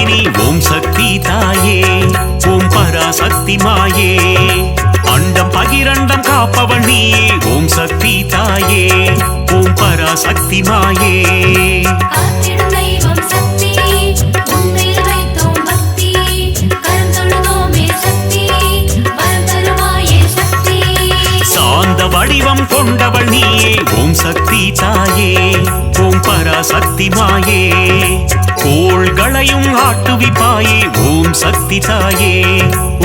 மோட்சதாயினி ஓம் சக்தி தாயே ஓம் பராசக்தி மாயே அண்டம் பகிரண்டம் காப்பவள் நீயே ஓம் சக்தி தாயே ஓம் பராசக்தி மாயே சாந்த வடிவம் கொண்டவள் நீயே ஓம் சக்தி தாயே ஓம் பராசக்தி மாயே கோள்களையும் ஆட்டுவிப்பாயே ஓம் சக்தி தாயே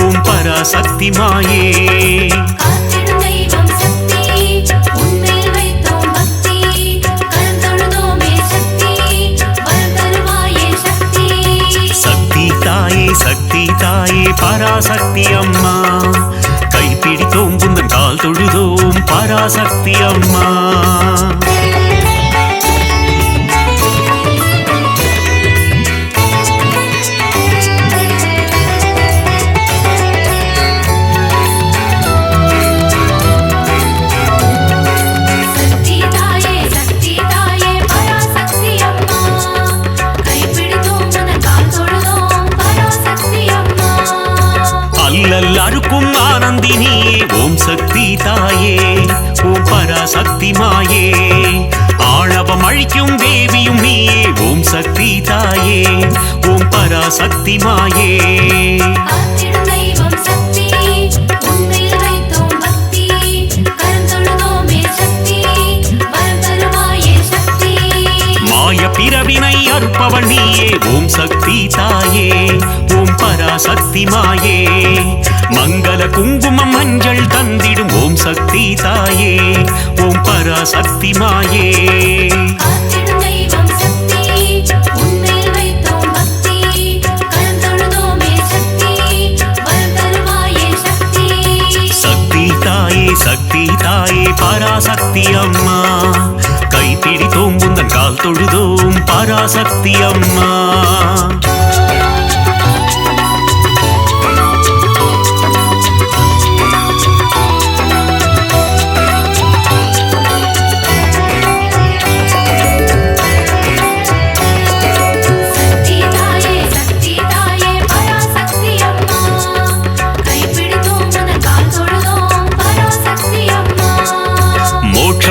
ஓம் பராசக்தி மாயே சக்தி தாயே பராசக்தி அம்மா கைப்பிடித்தோம் புந்தன் கால் தொழுதோம் பராசக்தி அம்மா அருக்கும் ஆனந்தினியே ஓம் சக்தி தாயே ஓம் பராசக்தி மாயே ஆணவம் அழிக்கும் தேவியும் நீயே ஓம் சக்தி தாயே ஓம் பராசக்தி மாயே மாய பிறவினை அறுப்பவள் நீயே ஓம் சக்தி தாயே ஓம் பராசக்தி மாயே மங்கள குங்குமம் மஞ்சள் தந்திடும் ஓம் சக்தி தாயே ஓம் பராசக்தி மாயே சக்தி தாயே பராசக்தி அம்மா கைப்பிடித்தோம் புந்தன் கால் தொழுதோம் பராசக்தி அம்மா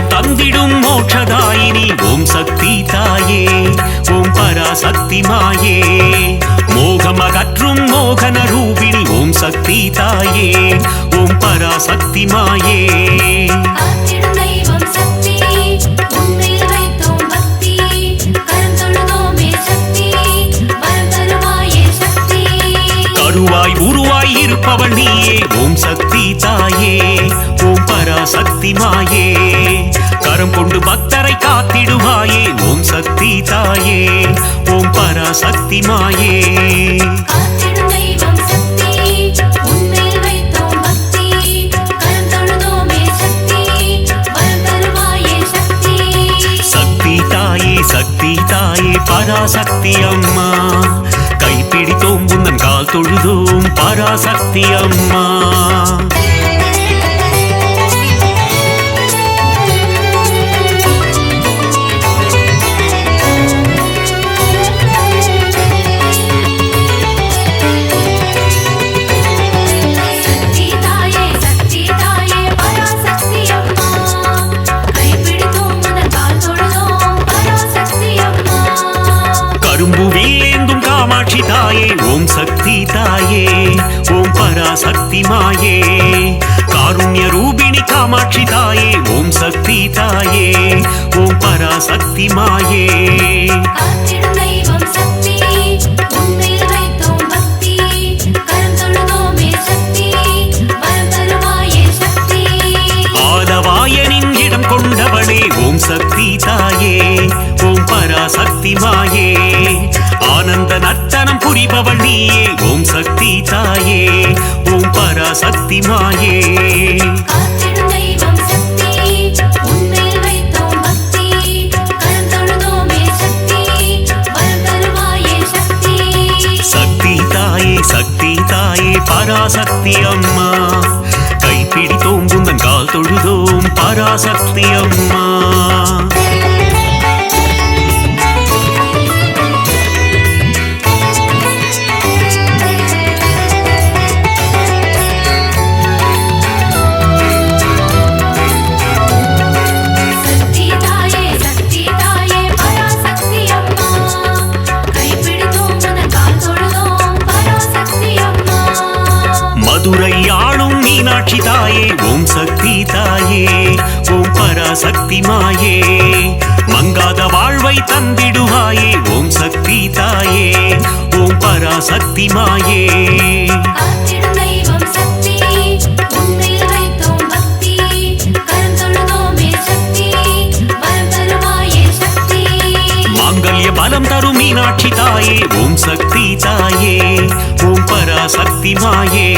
தந்திடும் மோட்சதாயினி ஓம் சக்தி தாயே ஓம் பராசக்தி மாயே மோகமகற்றும் மோகன ரூபிணி ஓம் சக்தி தாயே ஓம் பராசக்தி மாயே கருவாய் உருவாய் இருப்பவள் நீயே ஓம் சக்தி தாயே ஓம் பராசக்தி மாயே கரம் கொண்டு பக்தரை காத்திடுவாயே ஓம் சக்தி தாயே ஓம் பராசக்தி மாயே சக்தி தாயே பராசக்தி அம்மா கைப்பிடித்தோம் புந்தன் கால் தொழுதோம் பராசக்தி அம்மா காமாட்சி தாயே ஓம் சக்தி தாயே ஓம் பராசக்தி மாயே காருண்ய ரூபிணி காமாட்சி தாயே ஓம் சக்தி தாயே ஓம் பராசக்தி மாயே ஆலவாயனின் இடம் கொண்டவளே ஓம் சக்தி தாயே ஓம் பராசக்தி மாயே ஆனந்த நர்த்தனம் புரிபவள் நீயே ஓம் சக்தி தாயே ஓம் பராசக்தி மாயே சக்தி தாயே பராசக்தி அம்மா கைப்பிடித்தோம் புந்தன் கால் தொழுதோம் பராசக்தி அம்மா மதுரை ஆளும் மீனாட்சி தாயே ஓம் சக்தி தாயே ஓம் பராசக்தி மாயே மங்காத வாழ்வை தந்திடுவாயே ஓம் சக்தி தாயே ஓம் பராசக்தி மாயே பலம் தரும் மீனாட்சி தாயே ஓம் சக்தி தாயே ஓம் பராசக்தி மாயே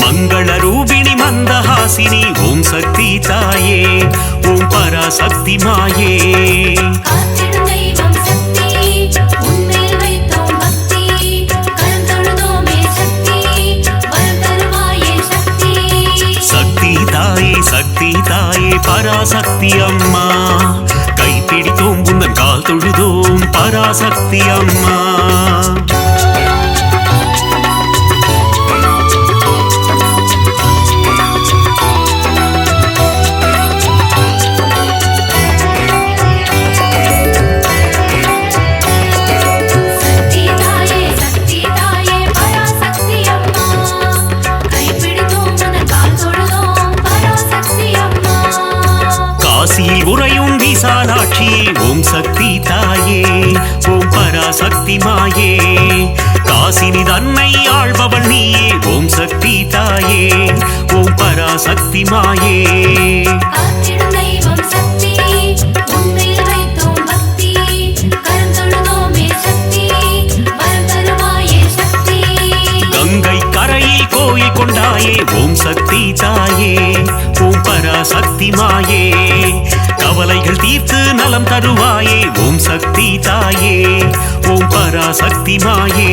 மங்கள ரூபிணி மந்தஹாசினி ஓம் சக்தி தாயே ஓம் பராசக்தி மாயே சக்தி தாயே சக்தி தாயே பராசக்தி அம்மா கைப்பிடித்தோம் உந்தன் கால் தொழுதோம் பராசக்தி அம்மா காசியில் உறையும் விசாலாட்சியே ஓம் சக்தி தாயே ஓம் பராசக்தி மாயே காசினி தன்னை ஆள்பவள் நீயே ஓம் சக்தி தாயே ஓம் பராசக்தி மாயே கங்கை கரையில் கோயில் கொண்டாயே ஓம் சக்தி தாயே ஓம் பராசக்தி மாயே கவலைகள் தீர்த்து நலம் தருவாயே ஓம் சக்தி தாயே ஓம் பராசக்தி மாயே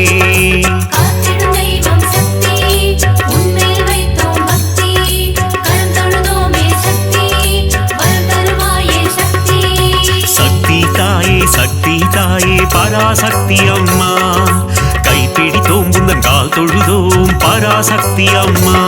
சக்தி தாயே சக்தி தாயே பராசக்தி அம்மா கைப்பிடித்தோம் உந்தன் கால் தொழுதோம் பராசக்தி அம்மா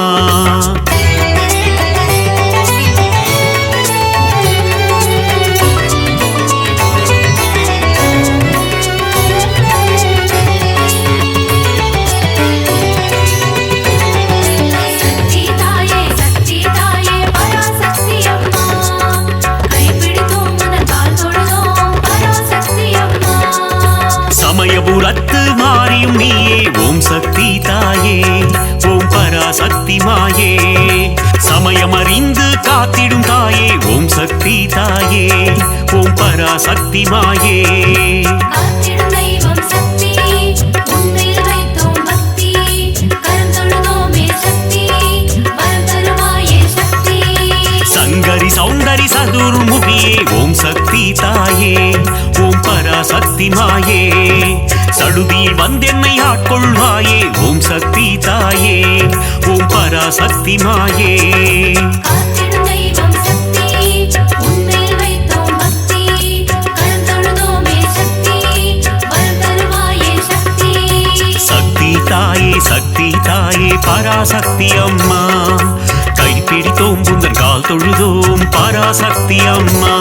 சமயபுரத்து மாறியும் நீயே ஓம் சக்தி தாயே ஓம் பராசக்தி மாயே சமயமறிந்து காத்திடும் தாயே ஓம் சக்தி தாயே ஓம் பராசக்தி மாயே சங்கரி சௌந்தரி சதுர்முகியே ஓம் சக்தி தாயே ஓம் பராசக்தி மாயே சடுதியில் வந்தென்னை ஆட்கொள்வாயே ஓம் சக்தி தாயே ஓம் பராசக்தி மாயே சக்தி தாயே சக்தி தாயே பராசக்தி அம்மா கைப்பிடித்தோம் உந்தன் கால் தொழுதோம் பராசக்தி அம்மா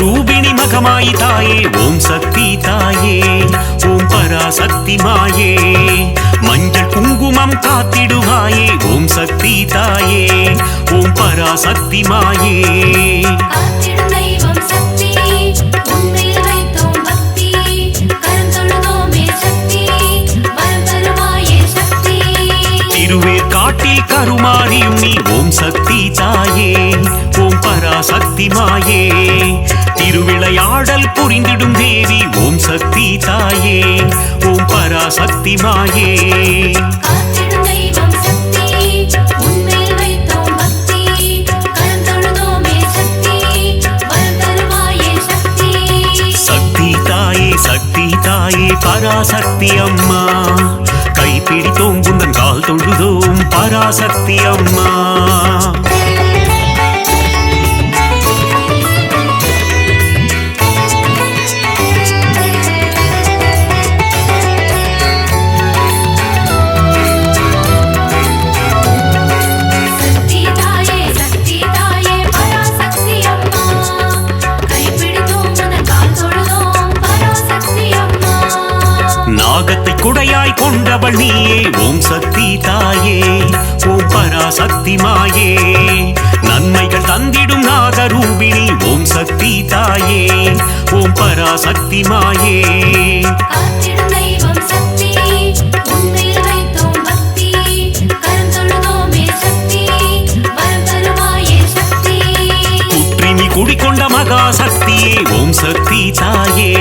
ரூபிணி மகமாயி தாயே ஓம் சக்தி தாயே ஓம் பராசக்தி மாயே மஞ்சள் குங்குமம் காத்திடுவாயே ஓம் சக்தி தாயே ஓம் பராசக்தி மாயே திருவேற்காட்டில் கருமாரியும் நீ ஓம் சக்தி தாயே ஓம் பராசக்தி மாயே திருவிளையாடல் புரிந்திடும் தேவி ஓம் சக்தி தாயே ஓம் பராசக்தி மாயே சக்தி தாயே சக்தி தாயே பராசக்தி அம்மா கைப்பிடித்தோம் உந்தன் கால் தொழுதோம் பராசக்தி அம்மா தந்தவள் நீயே ஓம் சக்தி தாயே ஓம் பராசக்தி மாயே நன்மைகள் தந்திடும் நாகரூபிணி ஓம் சக்தி தாயே ஓம் பராசக்தி மாயே குடிக்கொண்ட மகாசக்தியே ஓம் சக்தி தாயே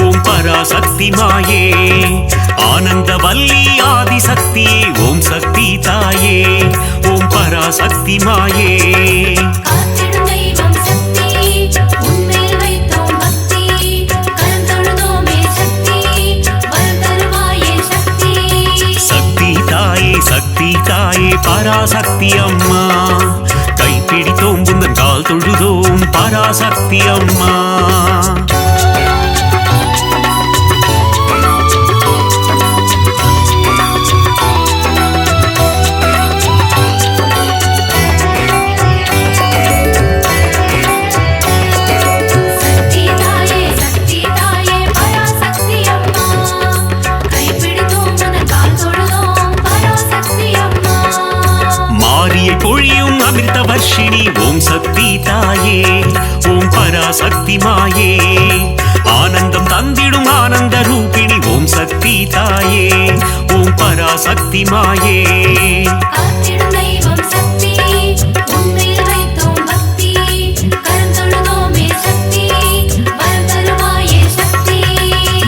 ஓம் பராசக்தி மாயே ஆனந்த வல்லி ஆதிசக்தியே ஓம் சக்தி தாயே ஓம் பராசக்தி மாயே சக்தி தாயே சக்தி தாயே பராசக்தி அம்மா கைப்பிடித்தோம் புந்தன் கால் தொழுதோம் பராசக்தி அம்மா பொழியும் அமிர்த வர்ஷினி ஓம் சக்தி தாயே ஓம் பராசக்தி மாயே ஆனந்தம் தந்திடும் ஆனந்த ரூபிணி ஓம் சக்தி தாயே ஓம் பராசக்தி மாயே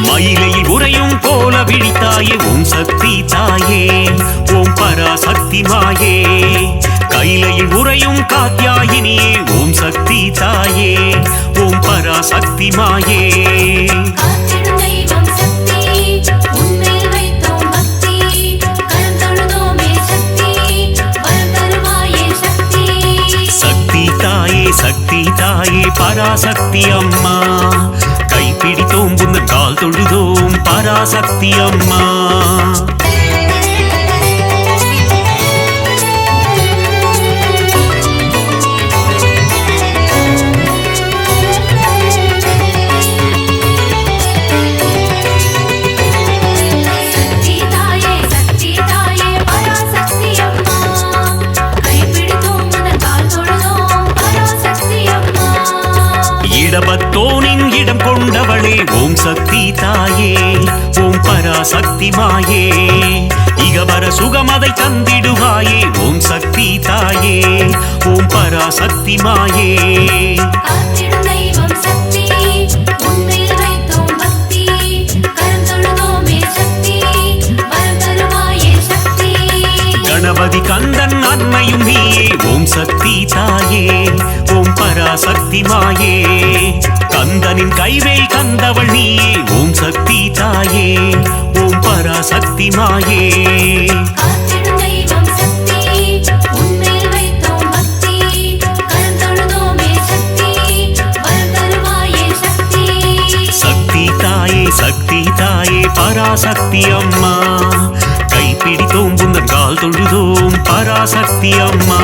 மயிலையில் உறையும் போல விழித்தாயே ஓம் சக்தி தாயே ஓம் பராசக்தி மாயே கைலையில் உறையும் காத்யாயினியே ஓம் சக்தி தாயே ஓம் பராசக்தி மாயே சக்தி தாயே சக்தி தாயே பராசக்தி அம்மா கைப்பிடித்தோம் புந்தன் கால் தொழுதோம் பராசக்தி அம்மா இடபத்தோனின் இடம் கொண்டவளே ஓம் சக்தி தாயே ஓம் பராசக்தி மாயே இகவர சுகமதை தந்திடுவாயே ஓம் சக்தி தாயே ஓம் பராசக்தி மாயே கணபதி கந்தன் அன்னையும் நீயே ஓம் சக்தி தாயே ஓம் பராசக்தி மாயே கந்தனின் கைவேல் கந்தவள் நீயே ஓம் சக்தி தாயே ஓம் பராசக்தி மாயே சக்தி தாயே சக்தி தாயே பராசக்தி அம்மா கைப்பிடித்தோம் புந்தன் கால் தொழுதோம் பராசக்தி அம்மா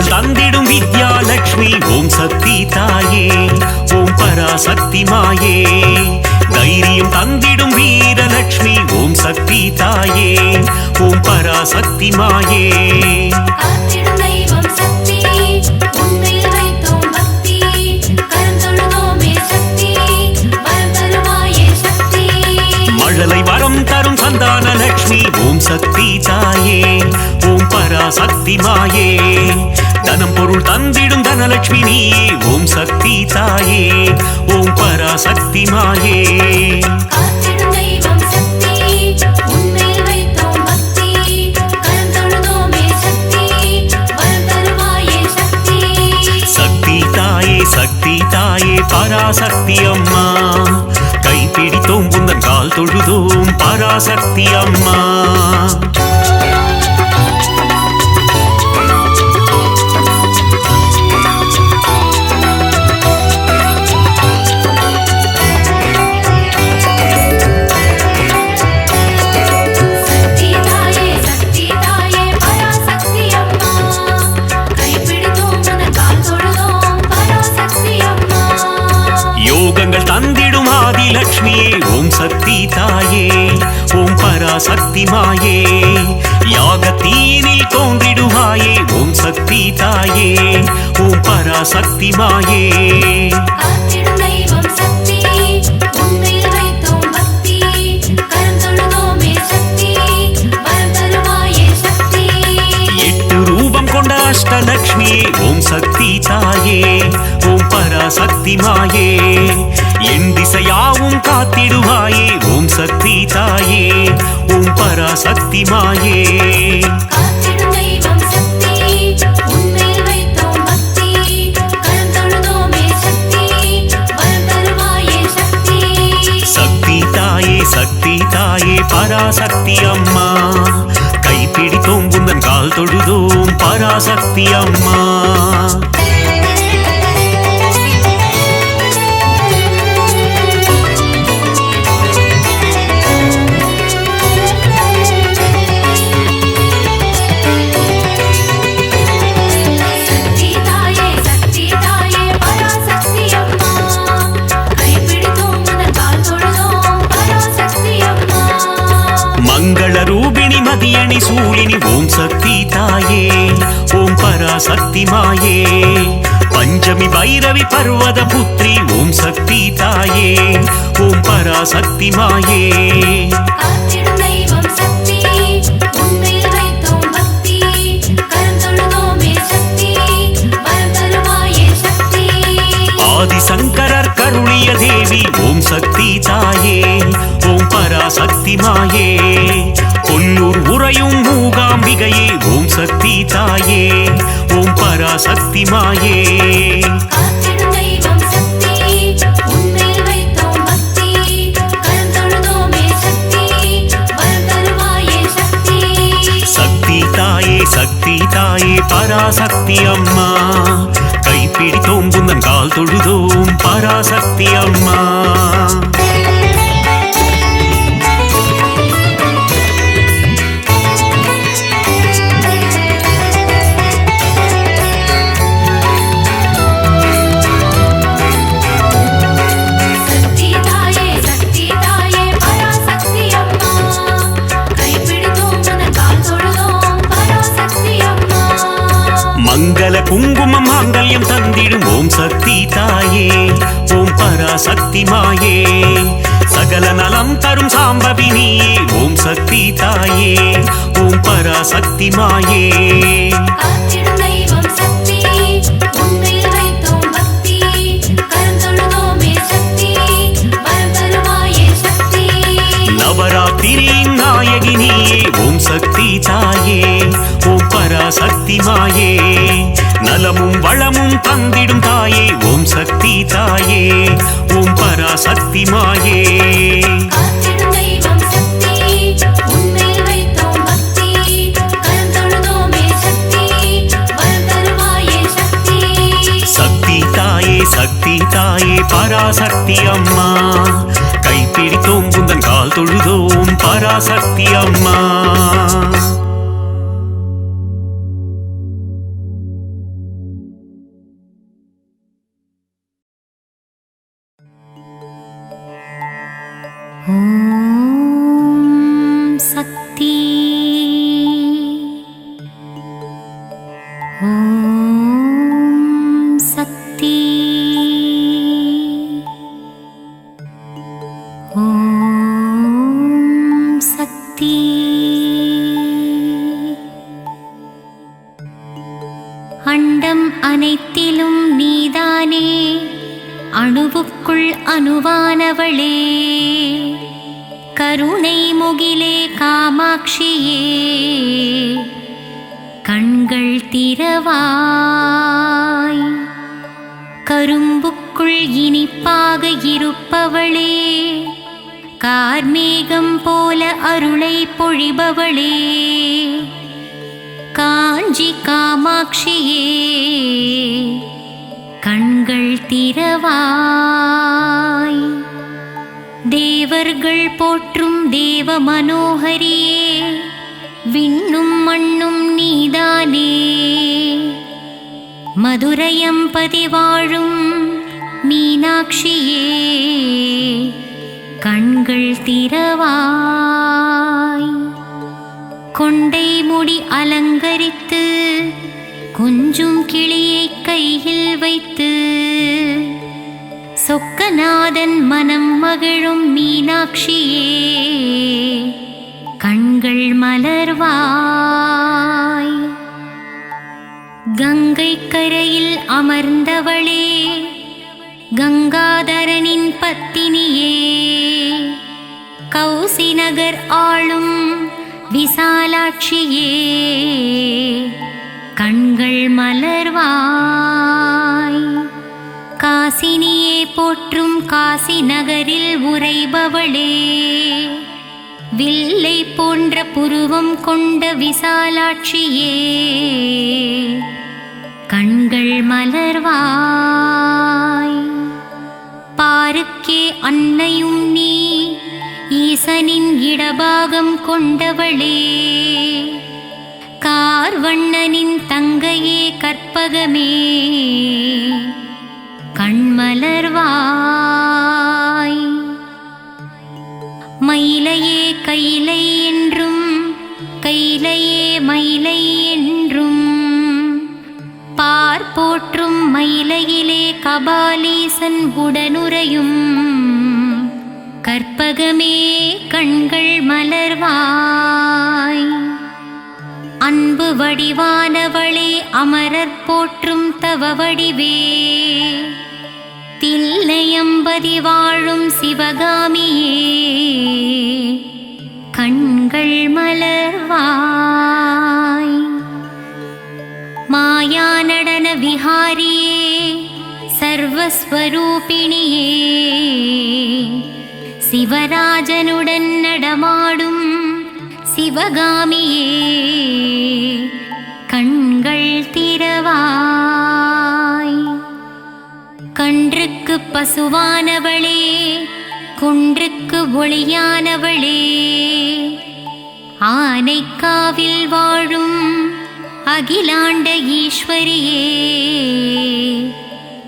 தந்திடும் வித்யாலட்சுமி ஓம் சக்தி தாயே ஓம் பராசக்தி மாயே தைரியம் தந்திடும் வீரலட்சுமி ஓம் சக்தி தாயே ஓம் பராசக்தி மாயே மழலை வரம் தரும் சந்தான லட்சுமி ஓம் சக்தி தாயே ஓம் பராசக்தி மாயே தனம் பொருள் தந்திடும் தனலட்சுமி நீயே ஓம் சக்தி தாயே ஓம் பராசக்தி மாயே சக்தி தாயே சக்தி தாயே பராசக்தி அம்மா கைப்பிடித்தோம் புந்தன் கால் தொழுதோம் பராசக்தி அம்மா அஷ்டலக்ஷ்மியே ஓம் சக்தி தாயே ஓம் பராசக்தி மாயே யாகத்தீனில் தோன்றிடுவாயே ஓம் சக்தி தாயே ஓம் பராசக்தி மாயே அஷ்டலக்ஷ்மியே ஓம் சக்தி தாயே ஓம் பராசக்தி மாயே என் திசையாவும் காத்திடுவாயே ஓம் சக்தி தாயே ஓம் பராசக்தி மாயே சக்தி தாயே சக்தி தாயே பராசக்தி அம்மா கைப்பிடித்தோம் உந்தன் கால் தொழுதோம் பராசக்தி அம்மா மதியணி சூழினி ஓம் சக்தி தாயே ஓம் பராசக்தி மாயே பஞ்சமி பைரவி பர்வத புத்ரி ஓம் சக்தி தாயே ஓம் பராசக்தி மாயே ஆதிசங்கரர் கருளிய தேவி ஓம் சக்தி தாயே ஓம் பராசக்தி மாயே கொல்லூர் உறையும் மூகாம்பிகையே ஓம் சக்தி தாயே ஓம் பராசக்தி மாயே சக்தி தாயே சக்தி தாயே பராசக்தி அம்மா கைப்பிடித்தோம் உந்தன் கால் தொழுதோம் பராசக்தி அம்மா மங்கள குங்குமம் மாங்கல்யம் தந்திடும் ஓம் சக்தி தாயே ஓம் பராசக்தி மாயே சகல நலம் தரும் சாம்பவினியே ஓம் சக்தி தாயே ஓம் பராசக்தி மாயே நவராத்திரியின் நாயகினியே ஓம் சக்தி தாயே ஓம் பராசக்தி மாயே நலமும் வளமும் தந்திடும் தாயே ஓம் சக்தி தாயே ஓம் பராசக்தி மாயே சக்தி தாயே சக்தி தாயே பராசக்தி அம்மா கைப்பிடித்தோம் உந்தன் கால் தொழுதோம் பராசக்தி அம்மா ஓம் சக்தி ஓம் சக்தி ஓம் சக்தி அண்டம் அனைத்திலும் நீதானே அணுவுக்குள் அணுவானவளே கருணை முகிலே காமாட்சியே கண்கள் திறவாய் கரும்புக்குள் இனிப்பாக இருப்பவளே கார்மேகம் போல அருளை பொழிபவளே காஞ்சி காமாட்சியே கண்கள் திறவாய் தேவர்கள் போற்றும் தேவ மனோகரியே விண்ணும் மண்ணும் நீதானே மதுரையம்பதி வாழும் மீனாட்சியே கண்கள் திறவாய். கொண்டை முடி அலங்கரித்து கொஞ்சும் கிளியை கையில் வைத்து சொக்கநாதன் மனம் மகிழும் மீனாட்சியே கண்கள் மலர்வாய். கங்கை கரையில் அமர்ந்தவளே கங்காதரனின் பத்தினியே கௌசி நகர் ஆளும் விசாலாட்சியே கண்கள் மலர்வாய். காசினியே போற்றும் காசி நகரில் உறைபவளே வில்லை போன்ற புருவம் கொண்ட விசாலாட்சியே கண்கள் மலர்வாய். பாருக்கே அன்னையும் நீ ஈசனின் இடபாகம் கொண்டவளே கார்வண்ணனின் தங்கையே கற்பகமே கண்மலர்வாய். மயிலையே கைலை என்றும் கைலையே மயிலை என்றும் பார் போற்றும் மயிலையிலே கபாலீசன் உடனுறையும் கற்பகமே கண்கள் மலர்வாய். அன்பு வடிவானவளே அமரர் போற்றும் தவ வடிவே தில்லையம்பதி வாழும் சிவகாமியே கண்கள் மலர்வாய். மாயா நடன விஹாரியே சர்வஸ்வரூபிணியே சிவராஜனுடன் நடமாடும் சிவகாமியே கண்கள் திறவாய். கன்றுக்கு பசுவானவளே குன்றுக்கு ஒளியானவளே ஆனைக்காவில் வாழும் அகிலாண்ட ஈஸ்வரியே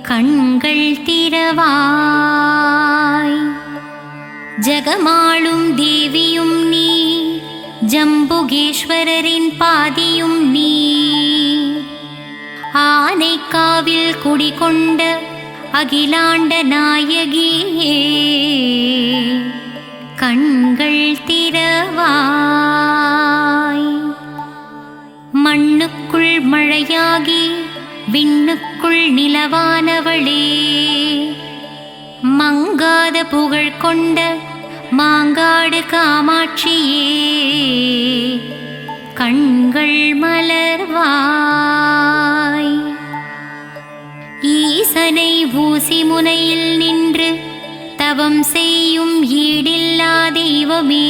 கண்கள் திறவாய். ஜகமாளும் தேவியும் நீ ஜம்புகேஸ்வரரின் பாதியும் நீ ஆனைக்காவில் குடிகொண்ட அகிலாண்ட நாயகியே கண்கள் திறவாய். மண்ணுக்குள் மழையாகி விண்ணுக்குள் நிலவானவளே மங்காத புகழ் கொண்ட மாங்காடு காமாட்சியே கண்கள் மலர்வாய். ஈசனை ஊசி முனையில் நின்று தவம் செய்யும் ஈடில்லா தெய்வமே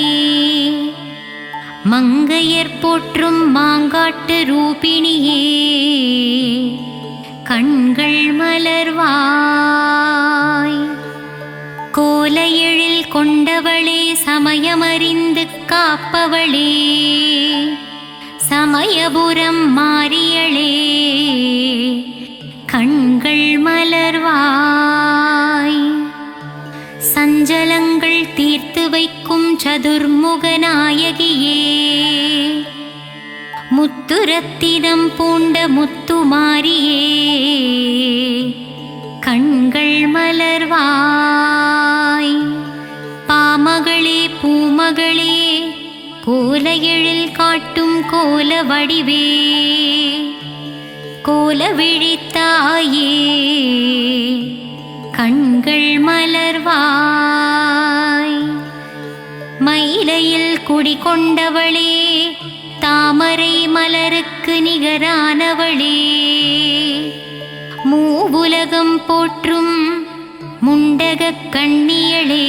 மங்கையர் போற்றும் மாங்காட்டு ரூபிணியே கண்கள் மலர்வாய். கோல எழில் கொண்டவளே சமயமறிந்து காப்பவளே சமயபுரம் மாரியளே கண்கள் மலர்வாய். சஞ்சலங்கள் தீர்த்து வைக்கும் சதுர்முக நாயகியே முத்துரத்தினம் பூண்ட முத்துமாரியே கண்கள் மலர்வாய். பாமகளே பூமகளே கோல எழில் காட்டும் கோல வடிவே கோல விழித்தாயே கண்கள் மலர்வாய். மயிலையில் குடிகொண்டவளே தாமரை மலருக்கு நிகரானவளே மூவுலகம் போற்றும் முண்டகக் கண்ணியளே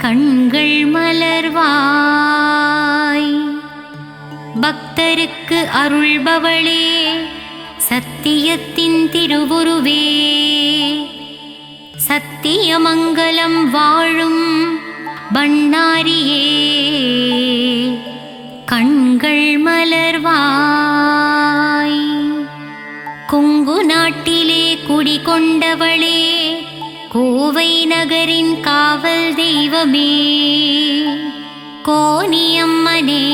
கண்கள் மலர்வாய். பக்தருக்கு அருள்பவளே சத்தியத்தின் திருவுருவே சத்தியமங்கலம் வாழும் பண்ணாரியே கண்கள் மலர்வாய். கொங்கு நாட்டிலே குடிகொண்டவளே கோவை நகரின் காவல் தெய்வமே கோனியம்மனே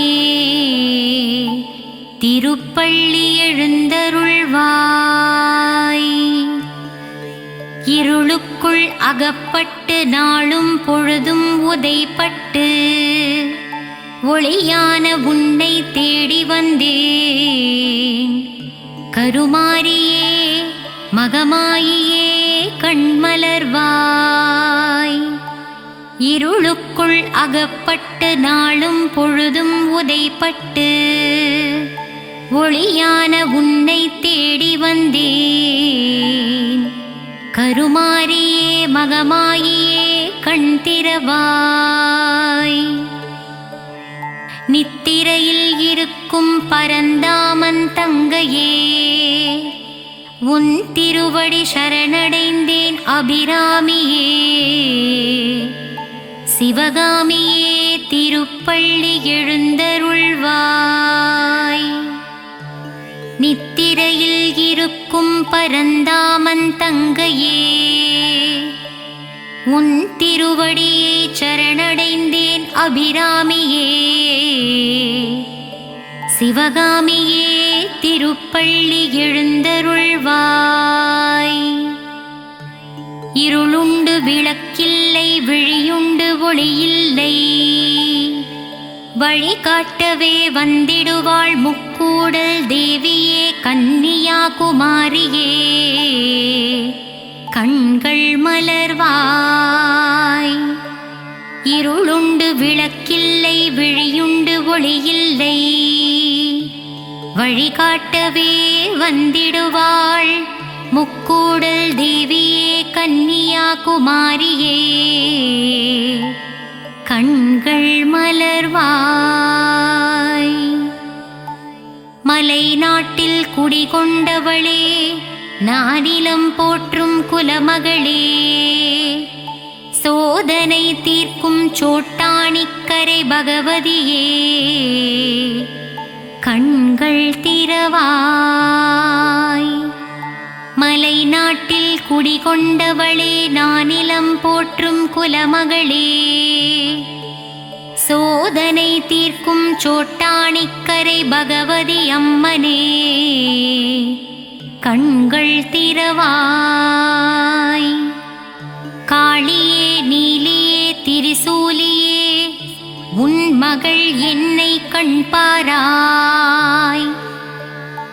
திருப்பள்ளி எழுந்தருள்வாய். இருளுக்குள் அகப்பட்டு நாளும் பொழுதும் உதைப்பட்டு ஒளியான உன்னை தேடி வந்தேன். கருமாரியே மகமாயியே கண்மலர்வாய். இருளுக்குள் அகப்பட்டு நாளும் பொழுதும் உதைப்பட்டு ஒளியான உன்னை தேடி வந்தேன். கருமாரியே மகமாயியே கண் திறவாய். நித்திரையில் இருக்கும் பரந்தாமன் தங்கையே உன் திருவடி சரணடைந்தேன் அபிராமியே. சிவகாமியே திருப்பள்ளி எழுந்தருள்வாய். நித்திரையில் இருக்கும் பரந்தாமன் தங்கையே உன் திருவடியை சரணடைந்தேன் அபிராமியே. சிவகாமியே திருப்பள்ளி எழுந்தருள்வாய். இருளுண்டு விளக்கில்லை விழியுண்டு ஒளியில்லை வழிகாட்டவே வந்திடுவாள் முக்கூடல் தேவியே கன்னியாகுமாரியே கண்கள் மலர்வாய். இருளுண்டு விளக்கில்லை விழியுண்டு ஒளியில்லை வழிகாட்டவே வந்திடுவாள் முக்கூடல் தேவியே கன்னியாகுமாரியே கண்கள் மலர்வாய். மலை நாட்டில் குடிகொண்டவளே நானிலம் போற்றும் குலமகளே சோதனை தீர்க்கும் சோட்டாணிக்கரை பகவதியே கண்கள் திறவாய். மலை நாட்டில் குடிகொண்டவளே நானிலம் போற்றும் குலமகளே சோதனை தீர்க்கும் சோட்டாணிக்கரை பகவதி அம்மனே கண்கள் திறவாய். காளியே நீலியே திரிசூலியே உன் மகள் என்னை கண்பாராய்.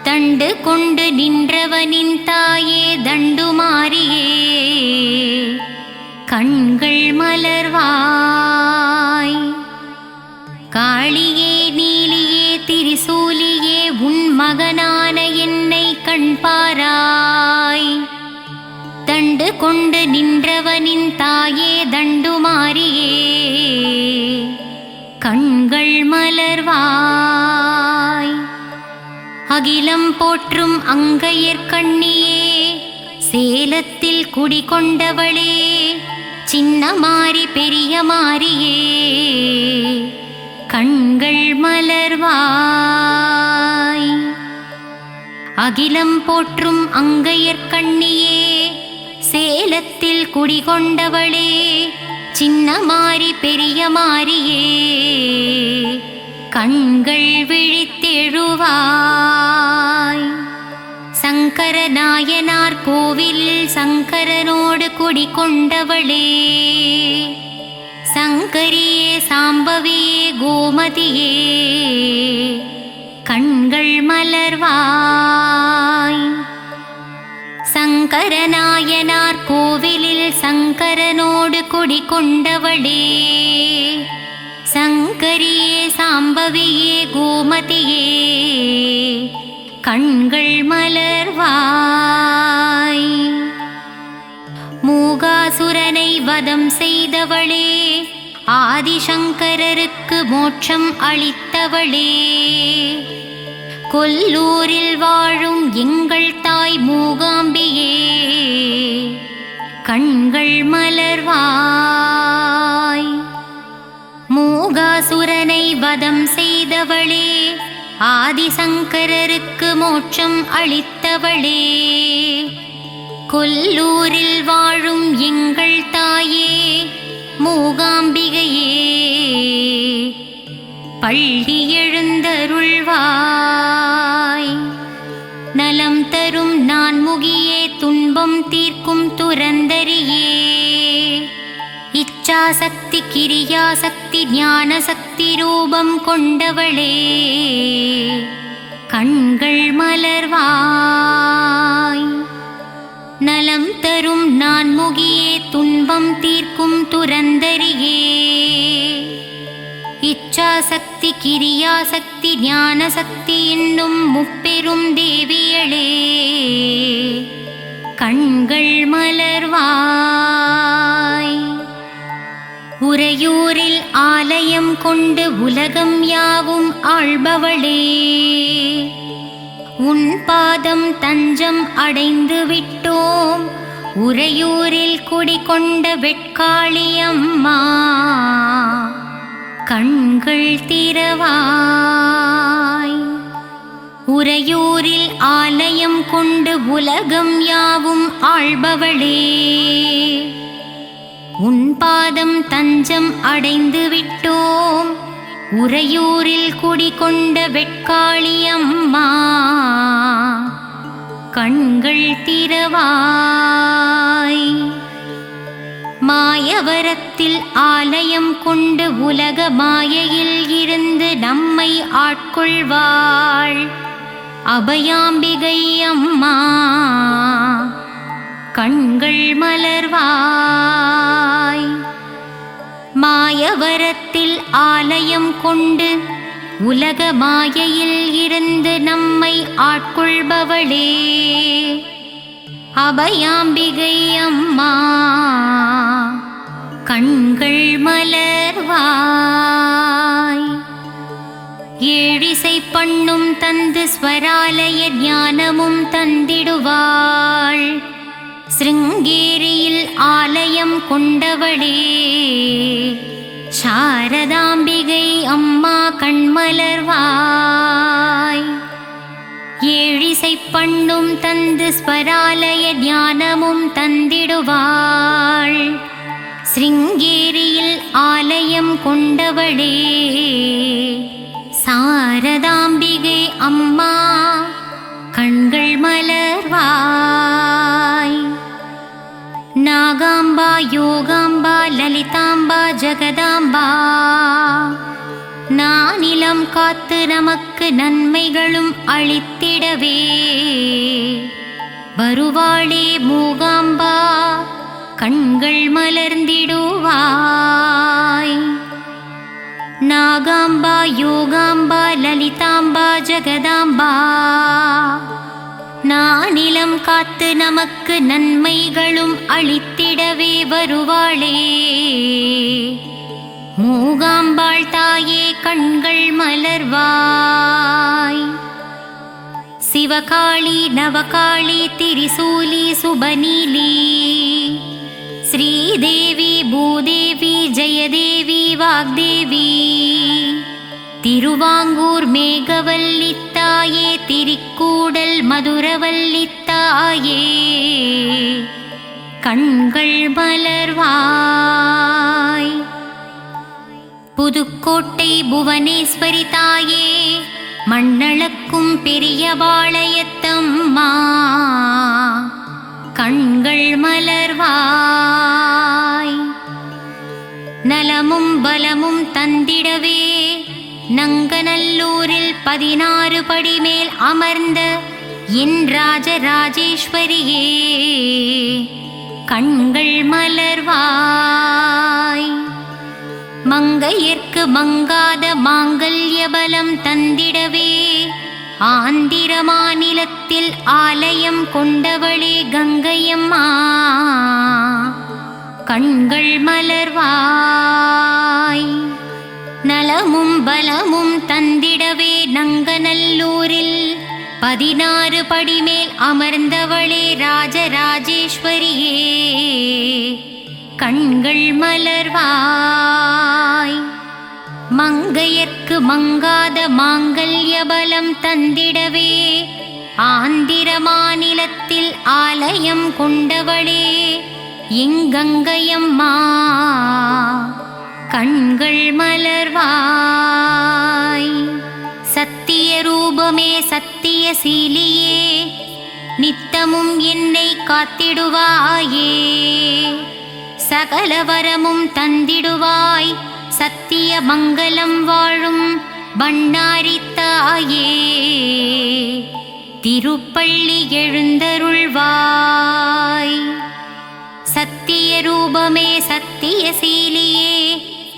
தண்டு கொண்டு நின்றவனின் தாயே தண்டுமாரியே கண்கள் மலர்வாய். காளியே நீலியே திரிசூலியே உன் மகனான என்னை கண்பாராய். தண்டு கொண்டு நின்றவனின் தாயே தண்டுமாரியே கண்கள் மலர்வாய். அகிலம் போற்றும் அங்கையர்கண்ணியே சேலத்தில் குடிகொண்டவளே சின்ன மாறி பெரிய மாறியே கண்கள் மலர்வாய். அகிலம் போற்றும் அங்கையர்கண்ணியே சேலத்தில் குடிகொண்டவளே சின்ன மாறி பெரிய மாறியே கண்கள் விழித்தெழுவாய். சங்கர நாயனார் கோவிலில் சங்கரனோடு குடிகொண்டவளே சங்கரியே சாம்பவியே கோமதியே கண்கள் மலர்வாய். சங்கரநாயனார் கோவிலில் சங்கரனோடு குடிகொண்டவளே சங்கரியே சாம்பவியே கோமதியே கண்கள் மலர்வாய். மூகாசுரனை வதம் செய்தவளே ஆதிசங்கரருக்கு மோட்சம் அளித்தவளே கொல்லூரில் வாழும் எங்கள் தாய் மூகாம்பியே கண்கள் மலர்வாய். மூகாசுரனை வதம் செய்தவளே ஆதிசங்கரருக்கு மோட்சம் அளித்தவளே கொல்லூரில் வாழும் எங்கள் தாயே மூகாம்பிகையே, பள்ளி எழுந்தருள்வாய். நலம் தரும் நான்முகியே, துன்பம் தீர்க்கும் துரந்தரியே, இச்சாசக்தி கிரியாசக்தி ஞானசக்தி ரூபம் கொண்டவளே, கண்கள் மலர்வாய். நலம் தரும் நான்முகியே, துன்பம் தீர்க்கும் துரந்தரியே, இச்சாசக்தி கிரியாசக்தி ஞானசக்தி என்னும் முப்பெரும் தேவியளே, கண்கள் மலர்வாய். உறையூரில் ஆலயம் கொண்டு உலகம் யாவும் ஆள்பவளே, உன் பாதம் தஞ்சம் அடைந்து விட்டோம். உறையூரில் குடிகொண்ட வெட்காளி அம்மா, கண்கள் திறவாய். உறையூரில் ஆலயம் கொண்டு உலகம் யாவும் ஆள்பவளே, உன் பாதம் தஞ்சம் அடைந்து விட்டோம். உறையூரில் குடிகொண்ட வெட்காளி அம்மா, கண்கள் திறவாய். மாயவரத்தில் ஆலயம் கொண்டு உலக மாயையில் இருந்து நம்மை ஆட்கொள்வாள் அபயாம்பிகை அம்மா, கண்கள் மலர்வாய். மாயவரத்தில் ஆலயம் கொண்டு உலக மாயையில் இருந்து நம்மை ஆட்கொள்பவளே, அபயாம்பிகை அம்மா, கண்கள் மலர்வாய். ஏழிசை பண்ணும் தந்து ஸ்வராலய ஞானமும் தந்திடுவாள். சிருங்கேரியில் ஆலயம் கொண்டவளே, சாரதாம்பிகை அம்மா, கண்மலர்வாய். ஏழிசை பண்ணும் தந்து ஸ்வராலய ஞானமும் தந்திடுவாள். சிருங்கேரியில் ஆலயம் கொண்டவளே, சாரதாம்பிகை அம்மா, கண்கள் மலர்வாய். நாகாம்பா, யோகாம்பா, லலிதாம்பா, ஜகதாம்பா, நானிலம் காத்து நமக்கு நன்மைகளும் அளித்திடவே வருவாளே மூகாம்பா, கண்கள் மலர்ந்திடுவாய். நாகாம்பா, யோகாம்பா, லலிதாம்பா, ஜகதாம்பா, நானிலம் காத்து நமக்கு நன்மைகளும் அளித்திடவே வருவாளே மூகாம்பாள் தாயே, கண்கள் மலர்வாய். சிவகாளி, நவகாளி, திரிசூலி, சுபநீலி, ஸ்ரீதேவி, பூதேவி, ஜெயதேவி, வாக்தேவி, திருவாங்கூர் மேகவல்லி தாயே, திரிக்கூடல் மதுரவல்லி தாயே, கண்கள் மலர்வாய். புதுக்கோட்டை புவனேஸ்வரி தாயே, மண்ணளக்கும் பெரிய பாளையத்தம்மா, கண்கள் மலர்வாய். நலமும் பலமும் தந்திடவே நங்கநல்லூரில் 16 படி மேல் அமர்ந்த என் ராஜராஜேஸ்வரியே, கண்கள் மலர்வாய். மங்கையர்க்கு மங்காத மாங்கல்ய பலம் தந்திடவே ஆந்திர மாநிலத்தில் ஆலயம் கொண்டவளே கங்கையம்மா, கண்கள் மலர்வாய். நலமும் பலமும் தந்திடவே நங்கநல்லூரில் 16 படி மேல் அமர்ந்தவளே ராஜராஜேஸ்வரியே, கண்கள் மலர்வாய். மங்கையர்க்கு மங்காத மாங்கல்ய பலம் தந்திடவே ஆந்திர மாநிலத்தில் ஆலயம் கொண்டவளே எங்கங்கையம்மா கண்கள் மலர்வாய். சத்திய ரூபமே சத்திய சீலியே நித்தமும் என்னை காத்திடுவாயே. சகல வரமும் தந்திடுவாய் சத்திய மங்களம் வாழும் பண்ணாரித்தாயே. திருப்பள்ளி எழுந்தருள்வாய். சத்திய ரூபமே சத்திய சீலியே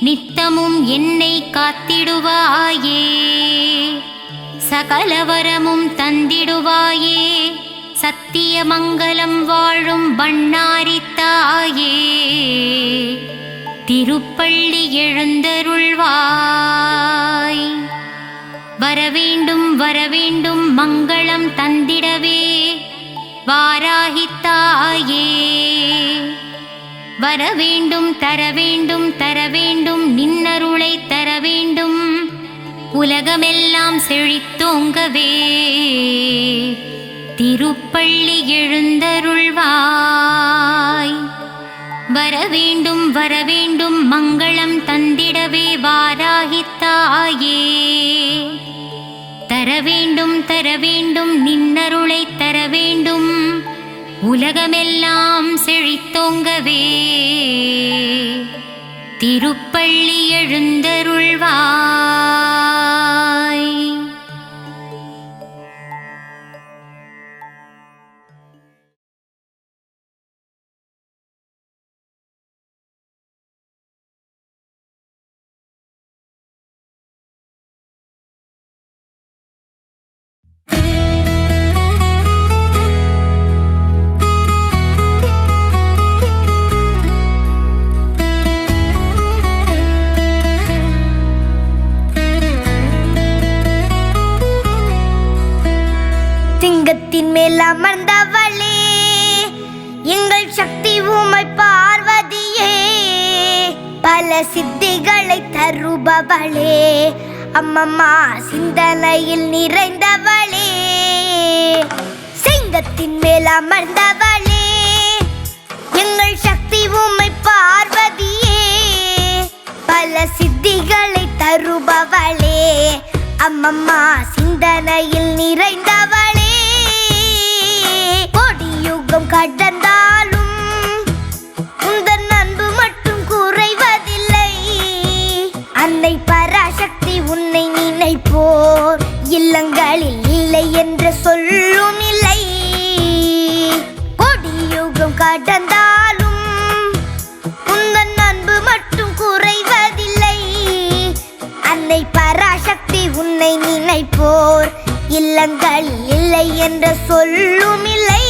நித்தமும் என்னை காத்திடுவாயே. சகல வரமும் தந்திடுவாயே சத்திய மங்களம் வாழும் பண்ணாரித்தாயே. திருப்பள்ளி எழுந்தருள்வாய். வரவேண்டும் வரவேண்டும் மங்களம் தந்திடவே வாராகித்தாயே. வரவேண்டும் தரவேண்டும் தரவேண்டும் நின்னருளை தரவேண்டும் உலகமெல்லாம் செழித்தோங்கவே. திருப்பள்ளி எழுந்தருள்வாய். வரவேண்டும் வரவேண்டும் மங்களம் தந்திடவே வாராகித்தாயே. தரவேண்டும் தரவேண்டும் நின்னருளை தரவேண்டும் உலகமெல்லாம் செழித்தோங்கவே. திருப்பள்ளி எழுந்தருள்வாய். சிங்கத்தின் மேல் அமர்ந்தவளே எங்கள் சக்தி உமை பார்வதியே. பல சித்திகளை தருபவளே அம்மம்மா சிந்தனையில் நிறைந்தவளே. சிங்கத்தின் மேல் அமர்ந்தவளே எங்கள் சக்தி உமை பார்வதியே. பல சித்திகளை தருபவளே அம்மம்மா சிந்தனையில் நிறைந்தவளே. கொடியுகம் கடந்தாலும் உந்தன் அன்பு மட்டும் குறைவதில்லை. அன்னை பராசக்தி உன்னை நினைப்போர் இல்லங்களில் இல்லை என்று சொல்லும் இல்லை. கொடியுகம் கடந்தாலும் உந்தன் அன்பு மட்டும் குறைவதில்லை. அன்னை பராசக்தி உன்னை நினைப்போர் இல்லங்களில் இல்லை என்று சொல்லும் இல்லை.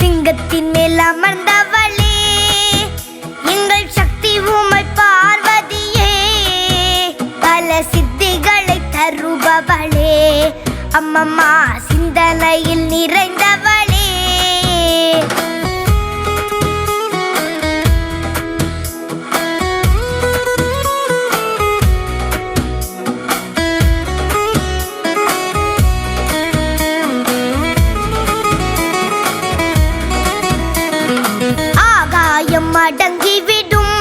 சிங்கத்தின் மேல் அமர்ந்தவளே எங்கள் சக்தி உமை பார்வதியே. பல சித்திகளை தருபவளே அம்மம்மா சிந்தனையில் நிறைந்தவளே. அடங்கிவிடும்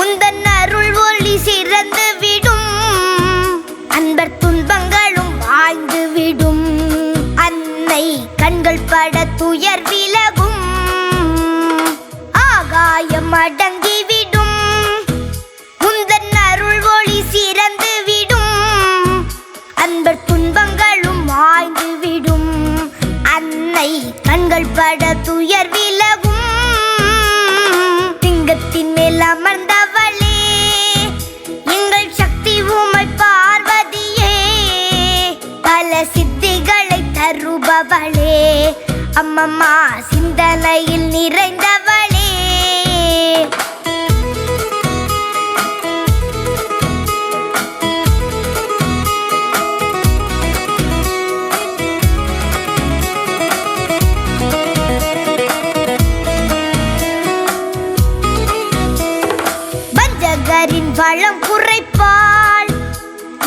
உந்தன் அருள் ஒளி சிறந்து விடும். அன்பர் துன்பங்களும் வாழ்ந்து விடும். அன்னை கண்கள் பட துயர் விலகும். ஆகாயம் அடங்கிவிடும் உந்தன் அருள் ஒளி சிறந்து விடும். அன்பர் துன்பங்களும் வாழ்ந்து விடும். அன்னை கண்கள் பட துயர் விலகும். சிங்கத்தின் மேல் அமர்ந்தவளே எங்கள் சக்தி உமை பார்வதியே. பல சித்திகளை தருபவளே அம்மம்மா சிந்தனையில் நிறைந்தவளே. வளம் குறைப்பாள்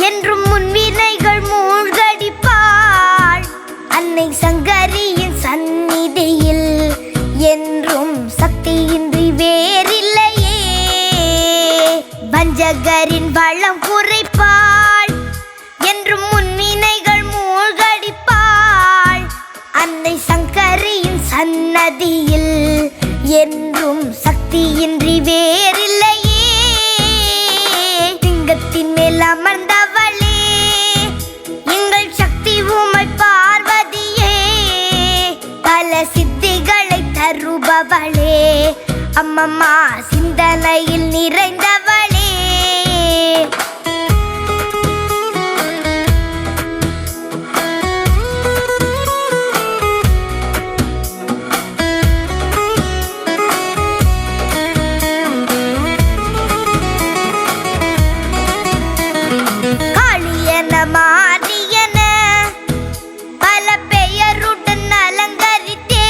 என்றும் முன்வினைகள் மூழ்கடிப்பாள். அன்னை சங்கரியின் சந்நிதியில் என்றும் சக்தியின்றி வேறில்லையே. வஞ்சகரின் வளம் குறைப்பாள், என்றும் முன்வினைகள் மூழ்கடிப்பாள். அன்னை சங்கரியின் சன்னதியில் என்றும் சக்தியின்றி வேறில்லையே. சிங்கத்தின் மேல் அமர்ந்தவளே, எங்கள் சக்தி உமை பார்வதியே. பல சித்திகளை தருபவளே, அம்மம்மா சிந்தனையில் நிறைந்தவளே. காளியன மாரியன பல பெயருடன் அலங்கரித்தே,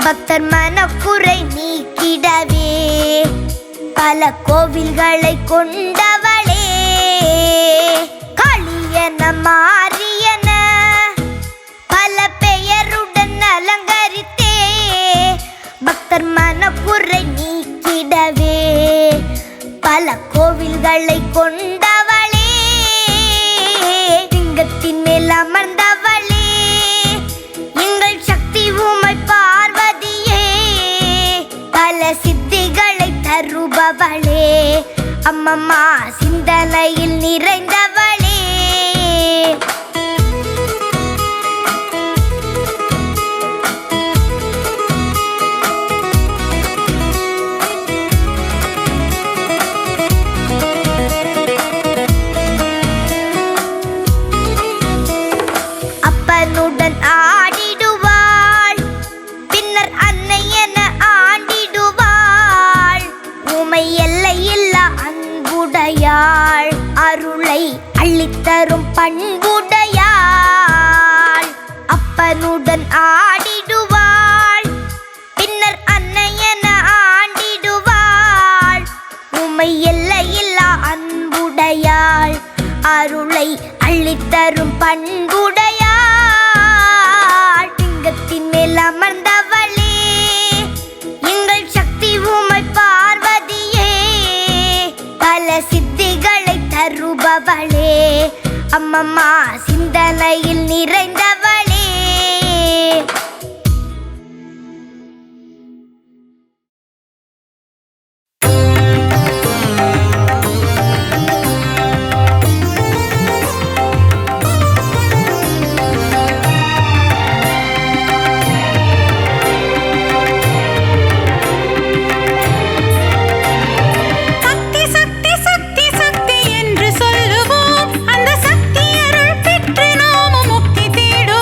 பக்தர் மனக்குறை நீக்கிடவே பல கோவில்களை கொண்டவளே. காளியன மாரியன பல பெயருடன் அலங்கரித்தே, பக்தர் மனக்குறை நீக்கிடவே பல கோவில்களை கொண்டவளே. சிங்கத்தின் மேல் அமர்ந்தவளே, எங்கள் சக்தி உமை பார்வதியே. பல சித்திகளை தருபவளே, அம்மம்மா சிந்தனையில் நிறைந்தவளே. அப்பனுடன் ஆடிடுவாள், பின்னர் அன்னை என ஆண்டிடுவாள். உமை எல்லையில்லா அன்புடையாள், அருளை அள்ளித்தரும் பண்புடையாள். அப்பனுடன் ஆடிடுவாள், பின்னர் அன்னை என ஆண்டிடுவாள். உமை எல்லையில்லா அன்புடையாள், அருளை அள்ளித்தரும் பண்புடையாள். சிங்கத்தின் மேல் அமர்ந்தவளே, எங்கள் சக்தி உமை பார்வதியே. பல சித்திகளை தருபவளே, அம்மம்மா சிந்தனையில் நிறைந்தவளே. சக்தி சக்தி சக்தி சக்தி என்று சொல்லுவோம், அந்த சக்தி அருள் பெற்று நாம முக்தி தேடுவோம்.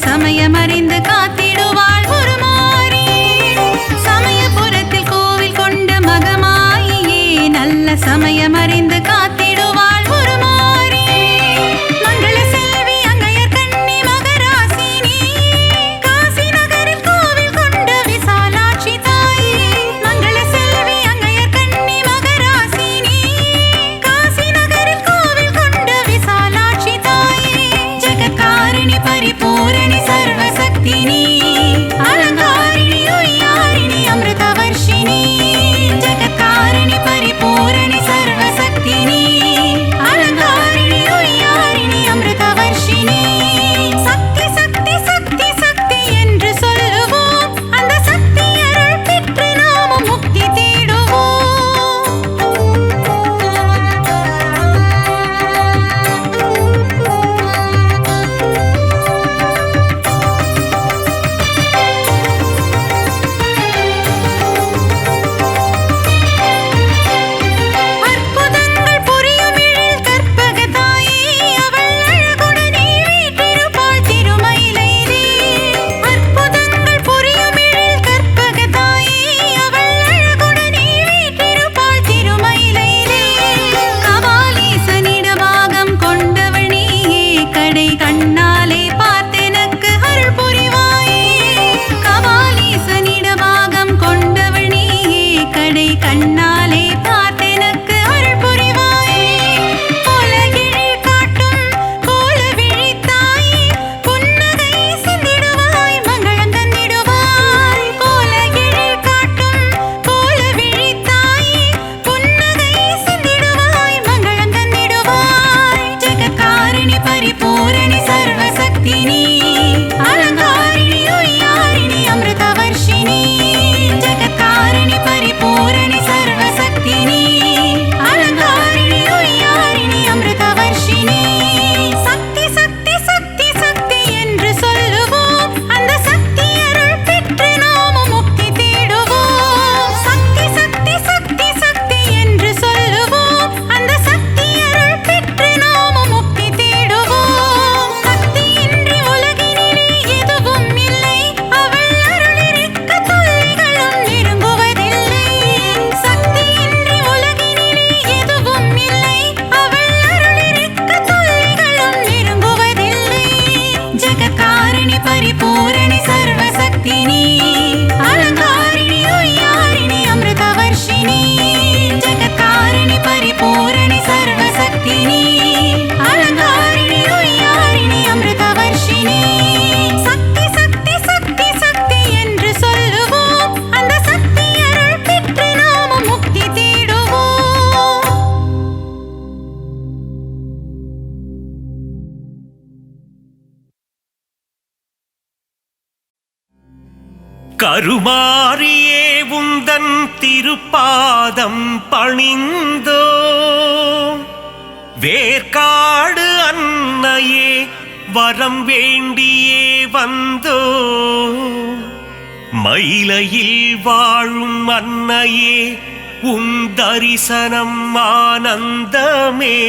சமயம் அறிந்து காத்திடுவாள் ஒரு மாறி. சமயபுரத்தில் கோவில் கொண்ட மகமாயியே நல்ல சமயம் அறிந்து காத்திடுவாள் ஒரு மாறி. மங்கள செல்வி அங்கையர் கண்ணி மகராசினி காசி நகரில் கோவில் கொண்ட விசாலாட்சி தாயே. மங்கள செல்வி அங்கையர் கண்ணி மகராசினி காசி நகரில் கோவில் கொண்ட விசாலாட்சி தாயே. ஜெகத்காரிணி பரிபூரணி சர்வசக்தினி அலங்காரிணி உய்யாரிணி அமிர்தவர்ஷினி. ஜெகத்காரிணி பரிபூரணி சர்வசக்தினி அலங்காரிணி உய்யாரிணி அமிர்தவர்ஷினி. சக்தி சக்தி சக்தி சக்தி என்று சொல்லுவோம் அந்த சக்தி அருள் பெற்று நாமும் முக்தி தேடுவோம். அற்புதங்கள் புரியும் எழில் கற்பக தாயே அவள் அழகுடனே வீற்றிருப்பாள் திருமயிலையிலே. அற்புதங்கள் புரியும் எழில் கற்பக தாயே அவள் அழகுடனே வீற்றிருப்பாள் திருமயிலையிலே. கபாலீசனிடமாகம் கொண்டவள் நீயே கடை கண்ணாலே பார்த்தெனக்கு அருள் புரிவாயே. கபாலீசனிடமாகம் கொண்டவள் நீயே கடை கண்ணாலே பார்த்தெனக்கு அருள் புரிவாயே. கோலகிழி காட்டும் கோலவிழி தாயே புன்னகை சிந்திடுவாய் மங்களம் தந்திடுவாய். கோலகிழி காட்டும் கோலவிழி தாயே புன்னகை சிந்திடுவாய் மங்களம் தந்திடுவாய். ஜெகத்காரிணி பரிபூரணி சர்வசக்தினி அலங்காரிணி உய்யாரிணி அமிர்தவர்ஷினி. ஜெகத்காரிணி பரிபூரணி சர்வசக்தினி அலங்காரிணி உய்யாரிணி அமிர்தவர்ஷினி. சக்தி சக்தி சக்தி சக்தி என்று சொல்லுவோம் அந்த சக்தி அருள் பெற்று நாமும் முக்தி தேடுவோம். சக்தி சக்தி சக்தி சக்தி என்று சொல்லுவோம் அந்த சக்தி அருள் பெற்று நாமும் முக்தி தேடுவோம். சக்தியின்றி உலகினிலே எதுவும் இல்லை அவள் அருளிருக்க தொல்லைகளும் நெருங்குவதில்லை. சக்தியின்றி உலகினிலே எதுவும் இல்லை அவள் அருளிருக்க தொல்லைகளும் நெருங்குவதில்லை. ஜெகத்காரிணி பரிபூரணி சர்வசக்தினி அலங்காரிணி உய்யாரிணி அமிர்தவர்ஷினி. ஜெகத்காரிணி பரிபூரணி சர்வசக்தினி அலங்காரிணி உய்யாரிணி அமிர்தவர்ஷினி. சக்தி சக்தி சக்தி சக்தி என்று சொல்லுவோம் அந்த சக்தி அருள் பெற்று நாமும் முக்தி தேடுவோம். கருமாரியே உந்தன் திருப்பாதம் பணிந்தோ வேர்க்காடு அன்னையே வரம் வேண்டியே வந்தோ. மயிலையில் வாழும் அன்னையே உன் தரிசனம் ஆனந்தமே.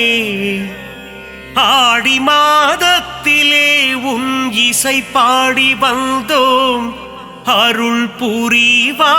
ஆடி மாதத்திலே உன் இசை பாடி வந்தோம் அருள் புரிவாயே.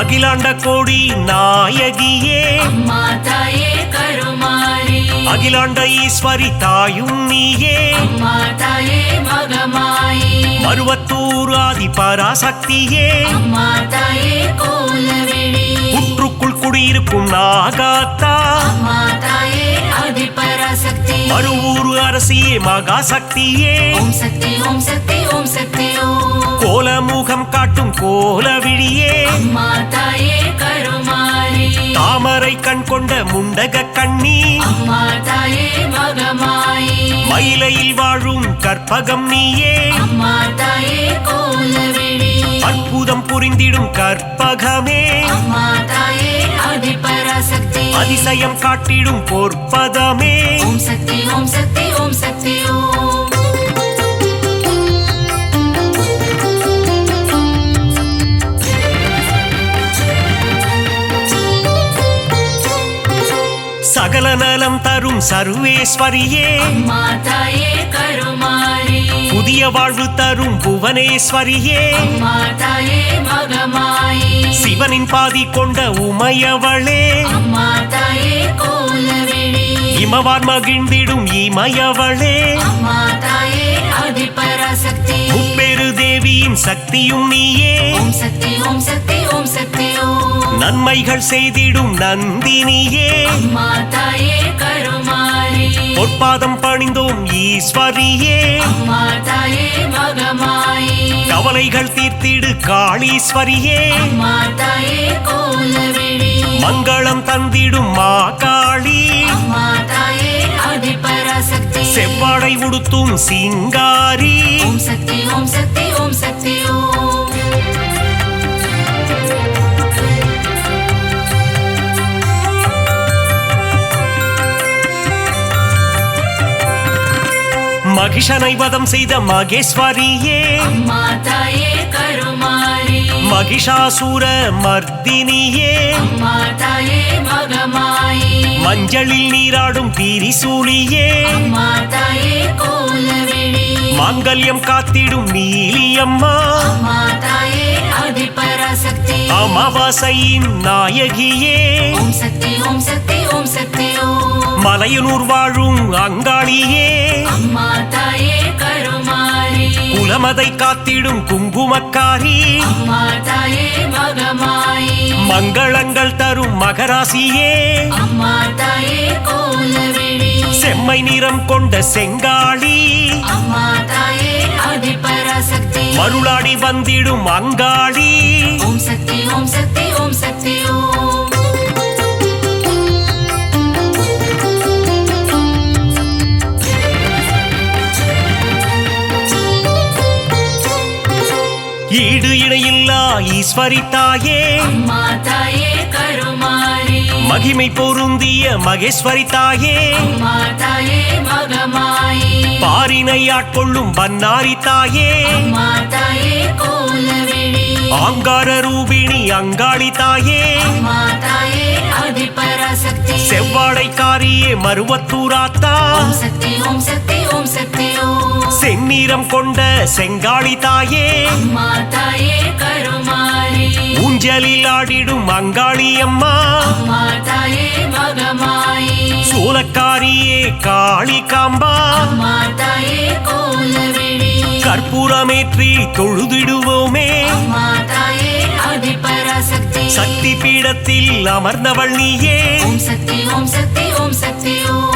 அகிலாண்ட கோடி நாயகியே அம்மா தாயே கருமாரி. அகிலாண்ட ஈஸ்வரி தாயும் நீயே அம்மா தாயே மகமாயி. மருவத்தூர் ஆதி பராசக்தியே அம்மா தாயே கோலவிழி. புற்றுக்குள் குடியிருக்கும் நாகாத்தா அம்மா தாயே ஆதிபராசக்தி. மறுவூர் அரசியே மகாசக்தியே ஓம் சக்தி ஓம் சக்தி ஓம் சக்தி ஓம். கோலமுகம் காட்டும் கோலவிழியே அம்மா தாயே கருமாரி. தாமரை கண் கொண்ட முண்டக கண்ணி அம்மா தாயே மகமாயி. மயிலையில் வாழும் கற்பகம் நீயே அம்மா தாயே கோலவிழி. அற்புத அற்புதம் புரிந்திடும் கற்பகமே அம்மா தாயே ஆதிபராசக்தி அதிசயம் காட்டிடும் பொற்பதமே ஓம் சக்தி ஓம் சக்தி ஓம் சக்தி ஓம் சகல நலம் தரும் சர்வேஸ்வரியே அம்மா தாயே கருமாரி புதிய வாழ்வு தரும் புவனேஸ்வரியே அம்மா தாயே மகமாயி சிவனின் பாதி கொண்ட உமையவளே அம்மா தாயே கோலவிழி இமவான் மகிழ்ந்திடும் இமயவளே அம்மா தாயே ஆதிபராசக்தி முப்பெரு தேவியின் சக்தியும் நீயே ஓம் சக்தி ஓம் சக்தி ஓம் சக்தி ஓம் நன்மைகள் செய்திடும் நந்தினியே அம்மா தாயே கருமாரி பொற்பாதம் பணிந்தோம் ஈஸ்வரியே அம்மா தாயே மகமாயி கவலைகள் தீர்த்திடு காளீஸ்வரியே அம்மா தாயே கோலவிழி மங்களம் தந்திடும் மா காளி அம்மா தாயே ஆதிபராசக்தி செவ்வாடை உடுத்தும் சிங்காரி ஓம் சக்தி ஓம் சக்தி ஓம் சக்தி ஓம் மகிஷனை வதம் செய்த மகேஸ்வரியே அம்மா தாயே கருமாரி மகிஷாசூர மர்தினியே அம்மா தாயே மகமாயி மஞ்சளில் நீராடும் திரிசூலியே அம்மா தாயே கோலவிழி மாங்கல்யம் காத்திடும் நீலியம்மா அம்மா தாயே ஆதிபராசக்தி அமாவாசையின் நாயகியே ஓம் சக்தி ஓம் சக்தி ஓம் சக்தி ஓம் மலையனூர் வாழும் அங்காளியே அம்மா தாயே கருமாரி குலமதை காத்திடும் குங்குமக்காரி அம்மா தாயே மகமாயி மங்களங்கள் தரும் மகராசியே அம்மா தாயே கோலவிழி செம்மை நிறம் கொண்ட செங்காளி அம்மா தாயே ஆதிபராசக்தி மருளாடி வந்திடும் அங்காளி ஓம் சக்தி ஓம் சக்தி ஓம் சக்தி ஓம் ஈடு இணையில்லா ஈஸ்வரி தாயே அம்மா தாயே கருமாரி மகிமை பொருந்திய மகேஸ்வரி தாயே அம்மா தாயே மகமாயி பாரினை ஆட்கொள்ளும் பன்னாரி தாயே அம்மா தாயே கோலவிழி ஆங்கார ரூபிணி அங்காளி தாயே அம்மா தாயே ஆதிபராசக்தி செவ்வாடைக்காரியே மருவத்தூராத்தா ஓம் சக்தி ஓம் சக்தி ஓம் சக்தி ஓம் செந்நிறம் கொண்ட செங்காளி தாயே அம்மா தாயே கருமாரி ஊஞ்சலில் ஆடிடும் அங்காளி அம்மா அம்மா தாயே மகமாயி சூலக்காரியே காளி காம்பா அம்மா தாயே கோலவிழி கற்பூரமேற்றி தொழுதிடுவோமே அம்மா தாயே ஆதிபராசக்தி சக்தி பீடத்தில் அமர்ந்தவள் நீயே ஓம் சக்தி ஓம் சக்தி ஓம் சக்தி ஓம்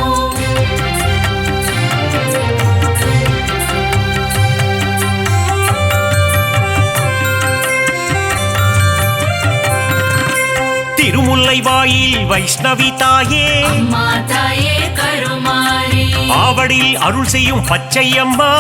திருமுல்லை வாயில் வைஷ்ணவி தாயே அம்மா தாயே கருமாரி ஆவடில் அருள் செய்யும் பச்சையம்மா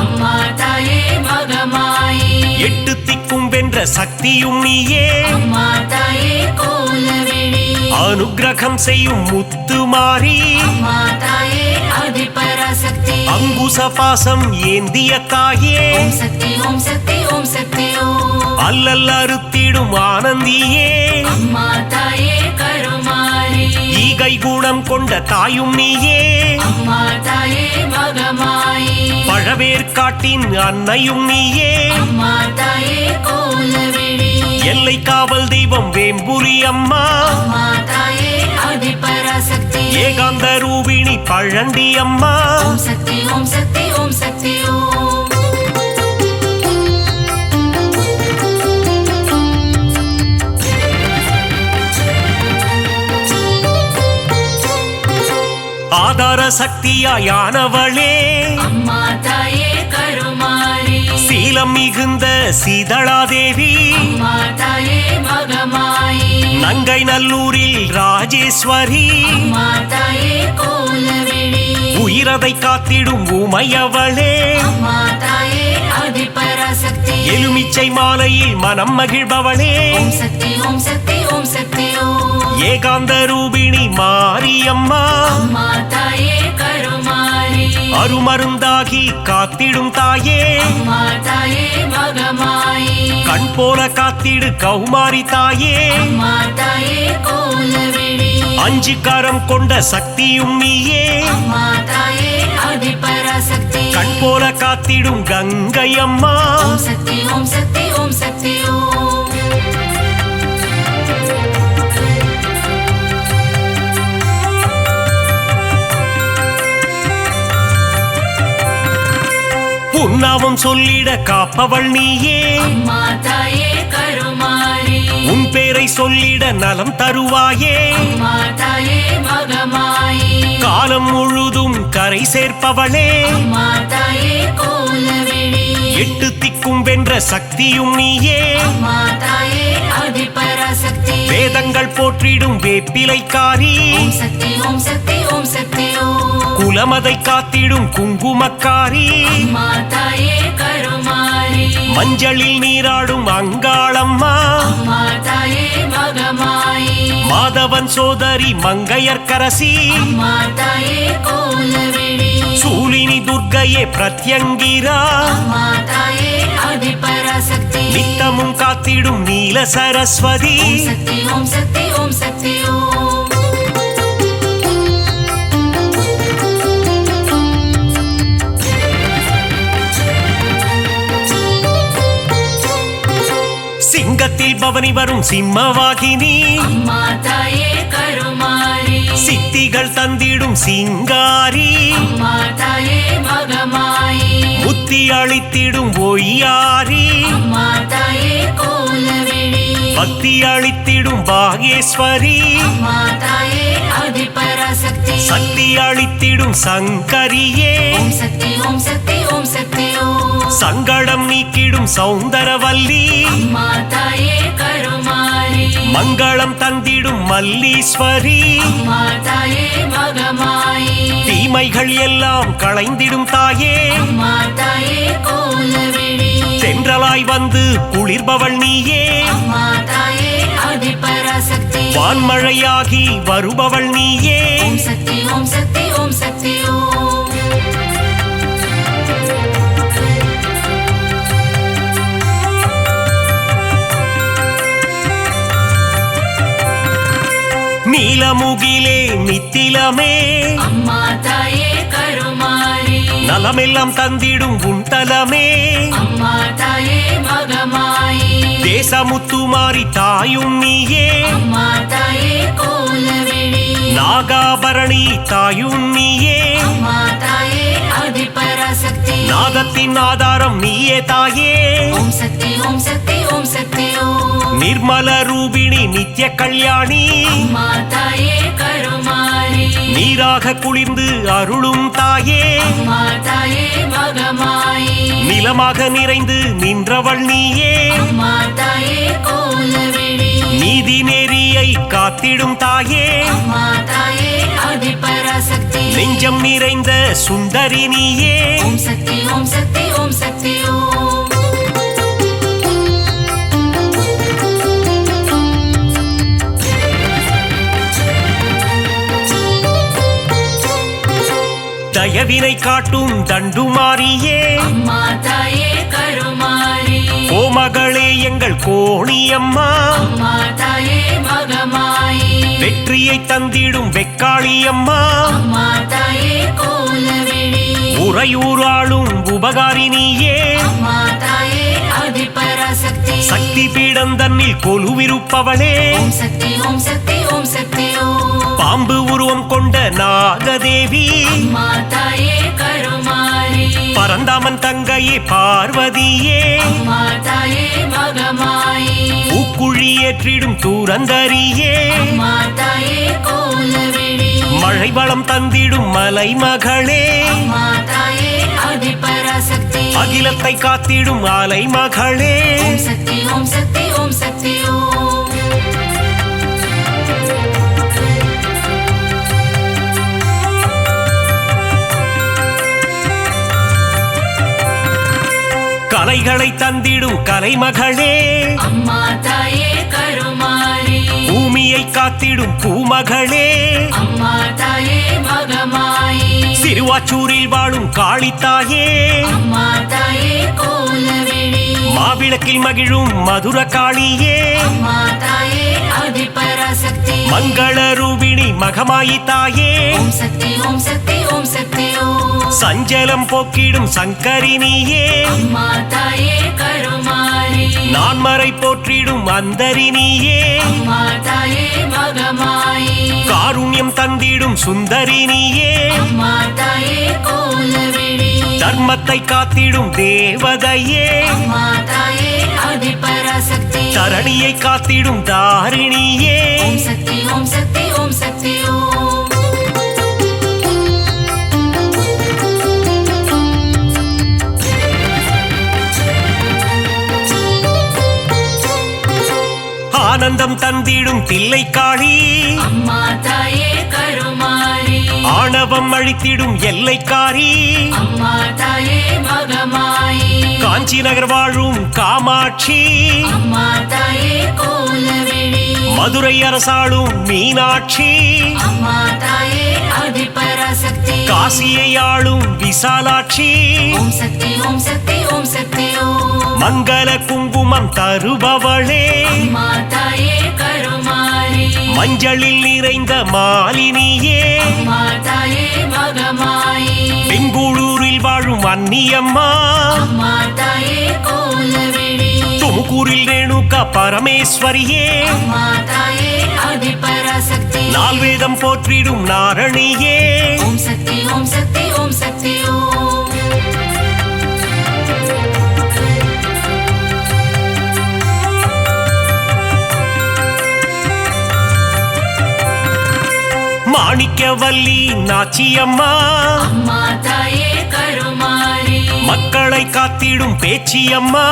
அம்மா தாயே மகமாயி எட்டு திக்கும் வென்ற சக்தியும் நீயே அம்மா தாயே கோலவிழி அனுக்கிரகம் செய்யும் முத்துமாரி அம்மா தாயே ஆதிபராசக்தி அங்குச பாசம் ஏந்திய தாயே ஓம் சக்தி ஓம் சக்தி ஓம் சக்தி ஓம் அல்லல் அறுத்திடும் ஆனந்தியே அம்மா தாயே கருமாரி ஈகை குணம் கொண்ட தாயும் நீயே அம்மா தாயே மகமாயி பழவேற்காட்டின் அன்னையும் நீயே அம்மா தாயே கோலவிழி எல்லை காவல் தெய்வம் வேம்புரி அம்மா அம்மா தாயே ஆதிபராசக்தி ஏகாந்த ரூபிணி பழண்டி அம்மா ஓம் சக்தி ஓம் சக்தி ஓம் சக்தி ஓம் ஆதார சக்தியாயானவளே அம்மா தாயே கருமாரி சீலம் மிகுந்த சீதளாதேவி அம்மா தாயே மகமாயி நங்கை நல்லூரில் ராஜேஸ்வரி அம்மா தாயே கோலவிழி உயிரதை காத்திடும் உமையவளே அம்மா தாயே ஆதி ஆதிபராசக்தி எலுமிச்சை மாலையில் மனம் மகிழ்பவளே ஓம் சக்தி ஓம் சக்தி ஓம் சக்தி ஓம் ஏகாந்த ரூபிணி மாரியம்மா அம்மா தாயே கருமாரி அருமருந்தாகி காத்திடும் தாயே அம்மா தாயே மகமாயி கண் போல காத்திடு கௌமாரி தாயே அம்மா தாயே கோலவிழி அஞ்சு கரம் கொண்ட சக்தியும் நீயே அம்மா தாயே ஆதிபராசக்தி கண் போல காத்திடும் கங்கை அம்மா ஓம் சக்தி ஓம் சக்தி ஓம் சக்தி ஓம் உன்னாவும் சொல்லிட காப்பவள் நீயே அம்மா தாயே கருமாரி உன் பேரை சொல்லிட நலம் தருவாயே அம்மா தாயே மகமாயி காலம் முழுதும் கரை சேர்ப்பவளே அம்மா தாயே கோலவிழி எட்டு திக்கும் வென்ற சக்தியும் நீயே அம்மா தாயே ஆதிபராசக்தி வேதங்கள் போற்றிடும் வேப்பிலைக்காரி ஓம் சக்தி ஓம் சக்தி ஓம் சக்தி ஓம் குலமதை காத்திடும் குங்குமக்காரி அம்மா தாயே கருமாரி மஞ்சளில் நீராடும் அங்காளம்மா அம்மா தாயே மகமாயி மாதவன் சோதரி மங்கையர்க்கரசி அம்மா தாயே கோலவிழி சூலினி துர்க்கையே பிரத்யங்கிரா அம்மா தாயே ஆதிபராசக்தி நித்தமும் காத்திடும் நீல சரஸ்வதி ஓம் சக்தி ஓம் சக்தி ஓம் சக்தி ஓம் சிங்கத்தில் பவனி வரும் சிம்மவாகினி அம்மா தாயே கருமாரி சித்திகள் தந்திடும் சிங்காரி அம்மா தாயே மகமாயி புத்தி அளித்திடும் ஒய்யாரி அம்மா தாயே கோலவிழி பக்தி அளித்திடும் பாகேஸ்வரி அம்மா தாயே ஆதிபராசக்தி சக்தி அளித்திடும் சங்கரியே ஓம் சக்தி ஓம் சக்தி ஓம் சக்தி ஓம் சங்கடம் நீக்கிடும் சௌந்தரவல்லி அம்மா தாயே கருமாரி மங்களம் தந்திடும் மல்லீஸ்வரி அம்மா தாயே மகமாயி தீமைகள் எல்லாம் களைந்திடும் தாயே அம்மா தாயே கோலவிழி தென்றலாய் வந்து குளிர்பவள் நீயே அம்மா தாயே ஆதிபராசக்தி வான்மழையாகி வருபவள் நீயே ஓம் சக்தி ஓம் சக்தி ஓம் சக்தி ஓம் நீலமுகிலே நித்திலமே அம்மா தாயே கருமாரி நலமெல்லாம் தந்திடும் உன் தலமே அம்மா தாயே மகமாயி தேசமுத்துமாரி தாயும் நீயே அம்மா தாயே கோலவிழி நாகாபரணி தாயும் நீயே அம்மா தாயே ஆதிபராசக்தி நாதத்தின் ஆதாரம் நீயே தாயே ஓம் சக்தி ஓம் சக்தி ஓம் சக்தி ஓம் நிர்மல ரூபிணி நித்ய கல்யாணி அம்மா தாயே கருமாரி நீராக குளிர்ந்து அருளும் தாயே அம்மா தாயே மகமாயி நிலமாக நிறைந்து நின்றவள் நீயே அம்மா தாயே கோலவிழி நீதி நெறியை காத்திடும் தாயே அம்மா தாயே ஆதிபராசக்தி நெஞ்சம் நிறைந்த சுந்தரி நீயே ஓம் சக்தி ஓம் சக்தி ஓம் சக்தி ஓம் தயவினை காட்டும் தண்டுமாரியே அம்மா தாயே கருமாரி கோமகளே எங்கள் கோணியம்மா அம்மா தாயே மகமாயி வெற்றியை தந்திடும் வெக்காளியம்மா அம்மா தாயே கோலவிழி உறையூராளும் உபகாரினியே அம்மா தாயே ஆதிபராசக்தி சக்தி பீடம் தன்னில் கொலுவிருப்பவளே ஓம் சக்தி ஓம் சக்தி ஓம் சக்தி ஓம் பாம்பு உருவம் கொண்ட நாகதேவி அம்மா தாயே கருமாரி பரந்தாமன் தங்கையே பார்வதியே அம்மா தாயே மகமாயி பூக்குழி ஏற்றிடும் தூரந்தரியே அம்மா தாயே கோலவிழி மழை வளம் தந்திடும் மலை மகளே அம்மா தாயே ஆதிபராசக்தி அகிலத்தை காத்திடும் ஆலை மகளே ஓம் சக்தி ஓம் சக்தி ஓம் சக்தி ஓம் கலை கலைகளை தந்திடும் கலைமகளே அம்மா தாயே கருமாரி பூமியை காத்திடும் பூமகளே அம்மா தாயே மகமாயி சிறுவாச்சூரில் வாழும் காளித்தாயே அம்மா தாயே கோலவிழி மாவிளக்கில் மகிழும் மதுர காளியே அம்மா தாயே ஆதிபராசக்தி மங்கள ரூபிணி மகமாயி தாயே ஓம் சக்தி ஓம் சக்தி ஓம் சக்தி ஓம் சஞ்சலம் போக்கிடும் சங்கரினியே அம்மா தாயே கருமாரி நான்மறை போற்றிடும் அந்தரினியே அம்மா தாயே மகமாயி காருண்யம் தந்திடும் சுந்தரினியே அம்மா தாயே கோலவிழி தர்மத்தை காத்திடும் தேவதையே அம்மா தாயே ஆதிபராசக்தி தரணியை காத்திடும் தாரிணியே ஓம் சக்தி ஓம் சக்தி ஓம் சக்தி ஓம் ஆனந்தம் தந்திடும் தில்லைக்காளி அம்மா தாயே கருமாரி ஆணவம் அழித்திடும் எல்லைக்காரி அம்மா தாயே மகமாயி காஞ்சி நகர் வாழும் காமாட்சி அம்மா தாயே கோலவிழி மதுரை அரசாளும் மீனாட்சி அம்மா தாயே ஆதிபராசக்தி காசியை ஆளும் விசாலாட்சி ஓம் சக்தி ஓம் சக்தி ஓம் சக்தி ஓம் மங்கள குங்குமம் தருபவளே அம்மா தாயே கருமாரி மஞ்சளில் நிறைந்த மாலினியே அம்மா தாயே மகமாயி பெங்களூரில் வாழும் அன்னியம்மா அம்மா தாயே கோலவிழி துமுக்கூரில் ரேணுகா பரமேஸ்வரியே அம்மா தாயே ஆதிபராசக்தி நால்வேதம் போற்றிடும் நாரணியே ஓம் சக்தி ஓம் சக்தி ஓம் சக்தி ஓம் மாணிக்கவல்லி நாச்சியம்மா அம்மா தாயே கருமாரி மக்களை காத்திடும் பேச்சியம்மா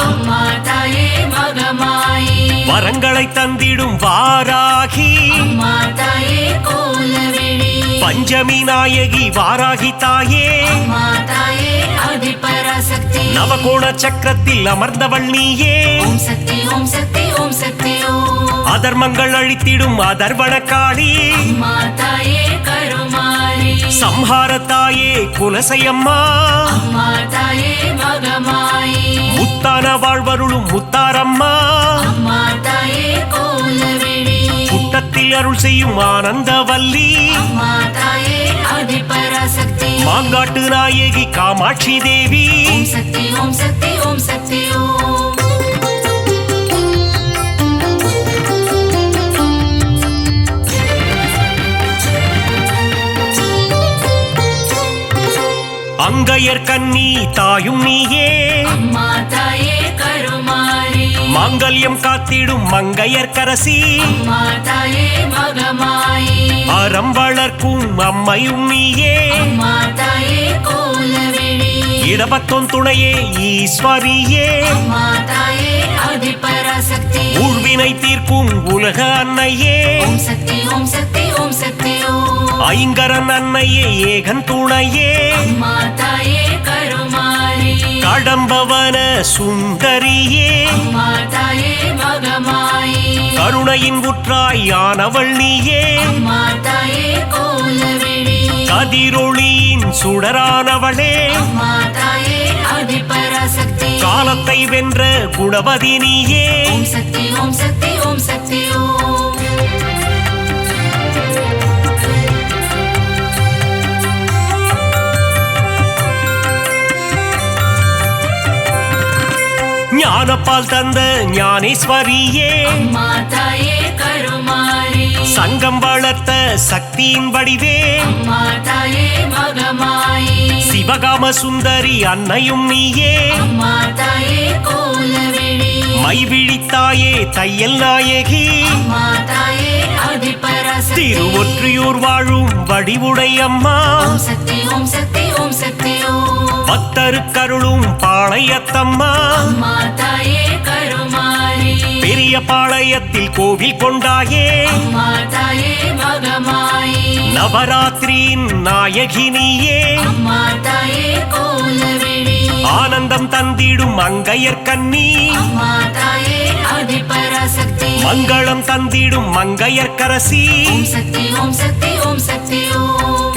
அம்மா தாயே மகமாயி வரங்களை தந்திடும் வாராகி அம்மா தாயே கோலவிழி பஞ்சமி நாயகி வாராகி தாயே அம்மா தாயே ஆதிபராசக்தி நவகோண சக்கரத்தில் அமர்ந்தவள் நீயே ஓம் சக்தி ஓம் சக்தி ஓம் சக்தி ஓம் அதர்மங்கள் அழித்திடும் அதர்வன காளி அம்மா தாயே கருமாரி சம்ஹார தாயே குலசையம்மா அம்மா தாயே மகமாயி முத்தான வாழ்வருளும் முத்தாரம்மா அம்மா தாயே கோலவிழி புட்டத்தில் அருள் செய்யும் ஆனந்தவல்லி அம்மா தாயே ஆதிபராசக்தி மாங்காட்டு நாயகி காமாட்சி தேவி ஓம் சக்தி ஓம் சக்தி ஓம் சக்தி ஓம் அங்கையர் கண்ணி தாயும் நீயே அம்மா தாயே கருமாரி மாங்கல்யம் காத்திடும் மங்கையர் கரசி அம்மா தாயே மகமாயி அறம் வளர்க்கும் அம்மையும் நீயே அம்மா தாயே கோலவிழி இடபத்தோன் துணையே ஈஸ்வரியே அம்மா தாயே ஆதிபராசக்தி ஊழ்வினை தீர்க்கும் உலக அன்னையே ஓம் சக்தி ஓம் சக்தி ஓம் சக்தி ஓம் ஐங்கரன் அன்னையே ஏகன் துணையே அம்மா தாயே கருமாரி கடம்பவன சுந்தரியே அம்மா தாயே மகமாயி கருணையின் உற்றாயானவள் நீயே அம்மா தாயே கோலவிழி கதிரொளியின் சுடரானவளே அம்மா தாயே ஆதிபராசக்தி காலத்தை வென்ற குணவதி நீயே ஓம் சக்தி ஓம் சக்தி ஓம் சக்தி ஓம் ஞானப்பால் தந்த ஞானேஸ்வரியே அம்மா தாயே கருமாரி சங்கம் வளர்த்த சக்தியின் வடிவே அம்மா தாயே மகமாயி சிவகாம சுந்தரி அன்னையும் நீயே அம்மா தாயே கோலவிழி மைவிழித்தாயே தையல் நாயகி அம்மா தாயே ஆதிபராசக்தி திருவொற்றியூர் வாழும் வடிவுடை அம்மா ஓம் சக்தி ஓம் சக்தி ஓம் சக்தி ஓம் பக்தருக்கருளும் பாளையத்தம்மா அம்மா தாயே கருமாரி பெரிய பாளையத்தில் கோவில் கொண்டாயே அம்மா தாயே மகமாயி நவராத்திரியின் நாயகினியே அம்மா தாயே கோலவிழி ஆனந்த மாங்கல்யம் தந்திடும் மங்கையர் கன்னி அம்மா தாயே ஆதிபராசக்தி மங்களம் தந்திடும் மங்கையர் கரசி ஓம் சக்தி ஓம் சக்தி ஓம் சக்தி ஓம்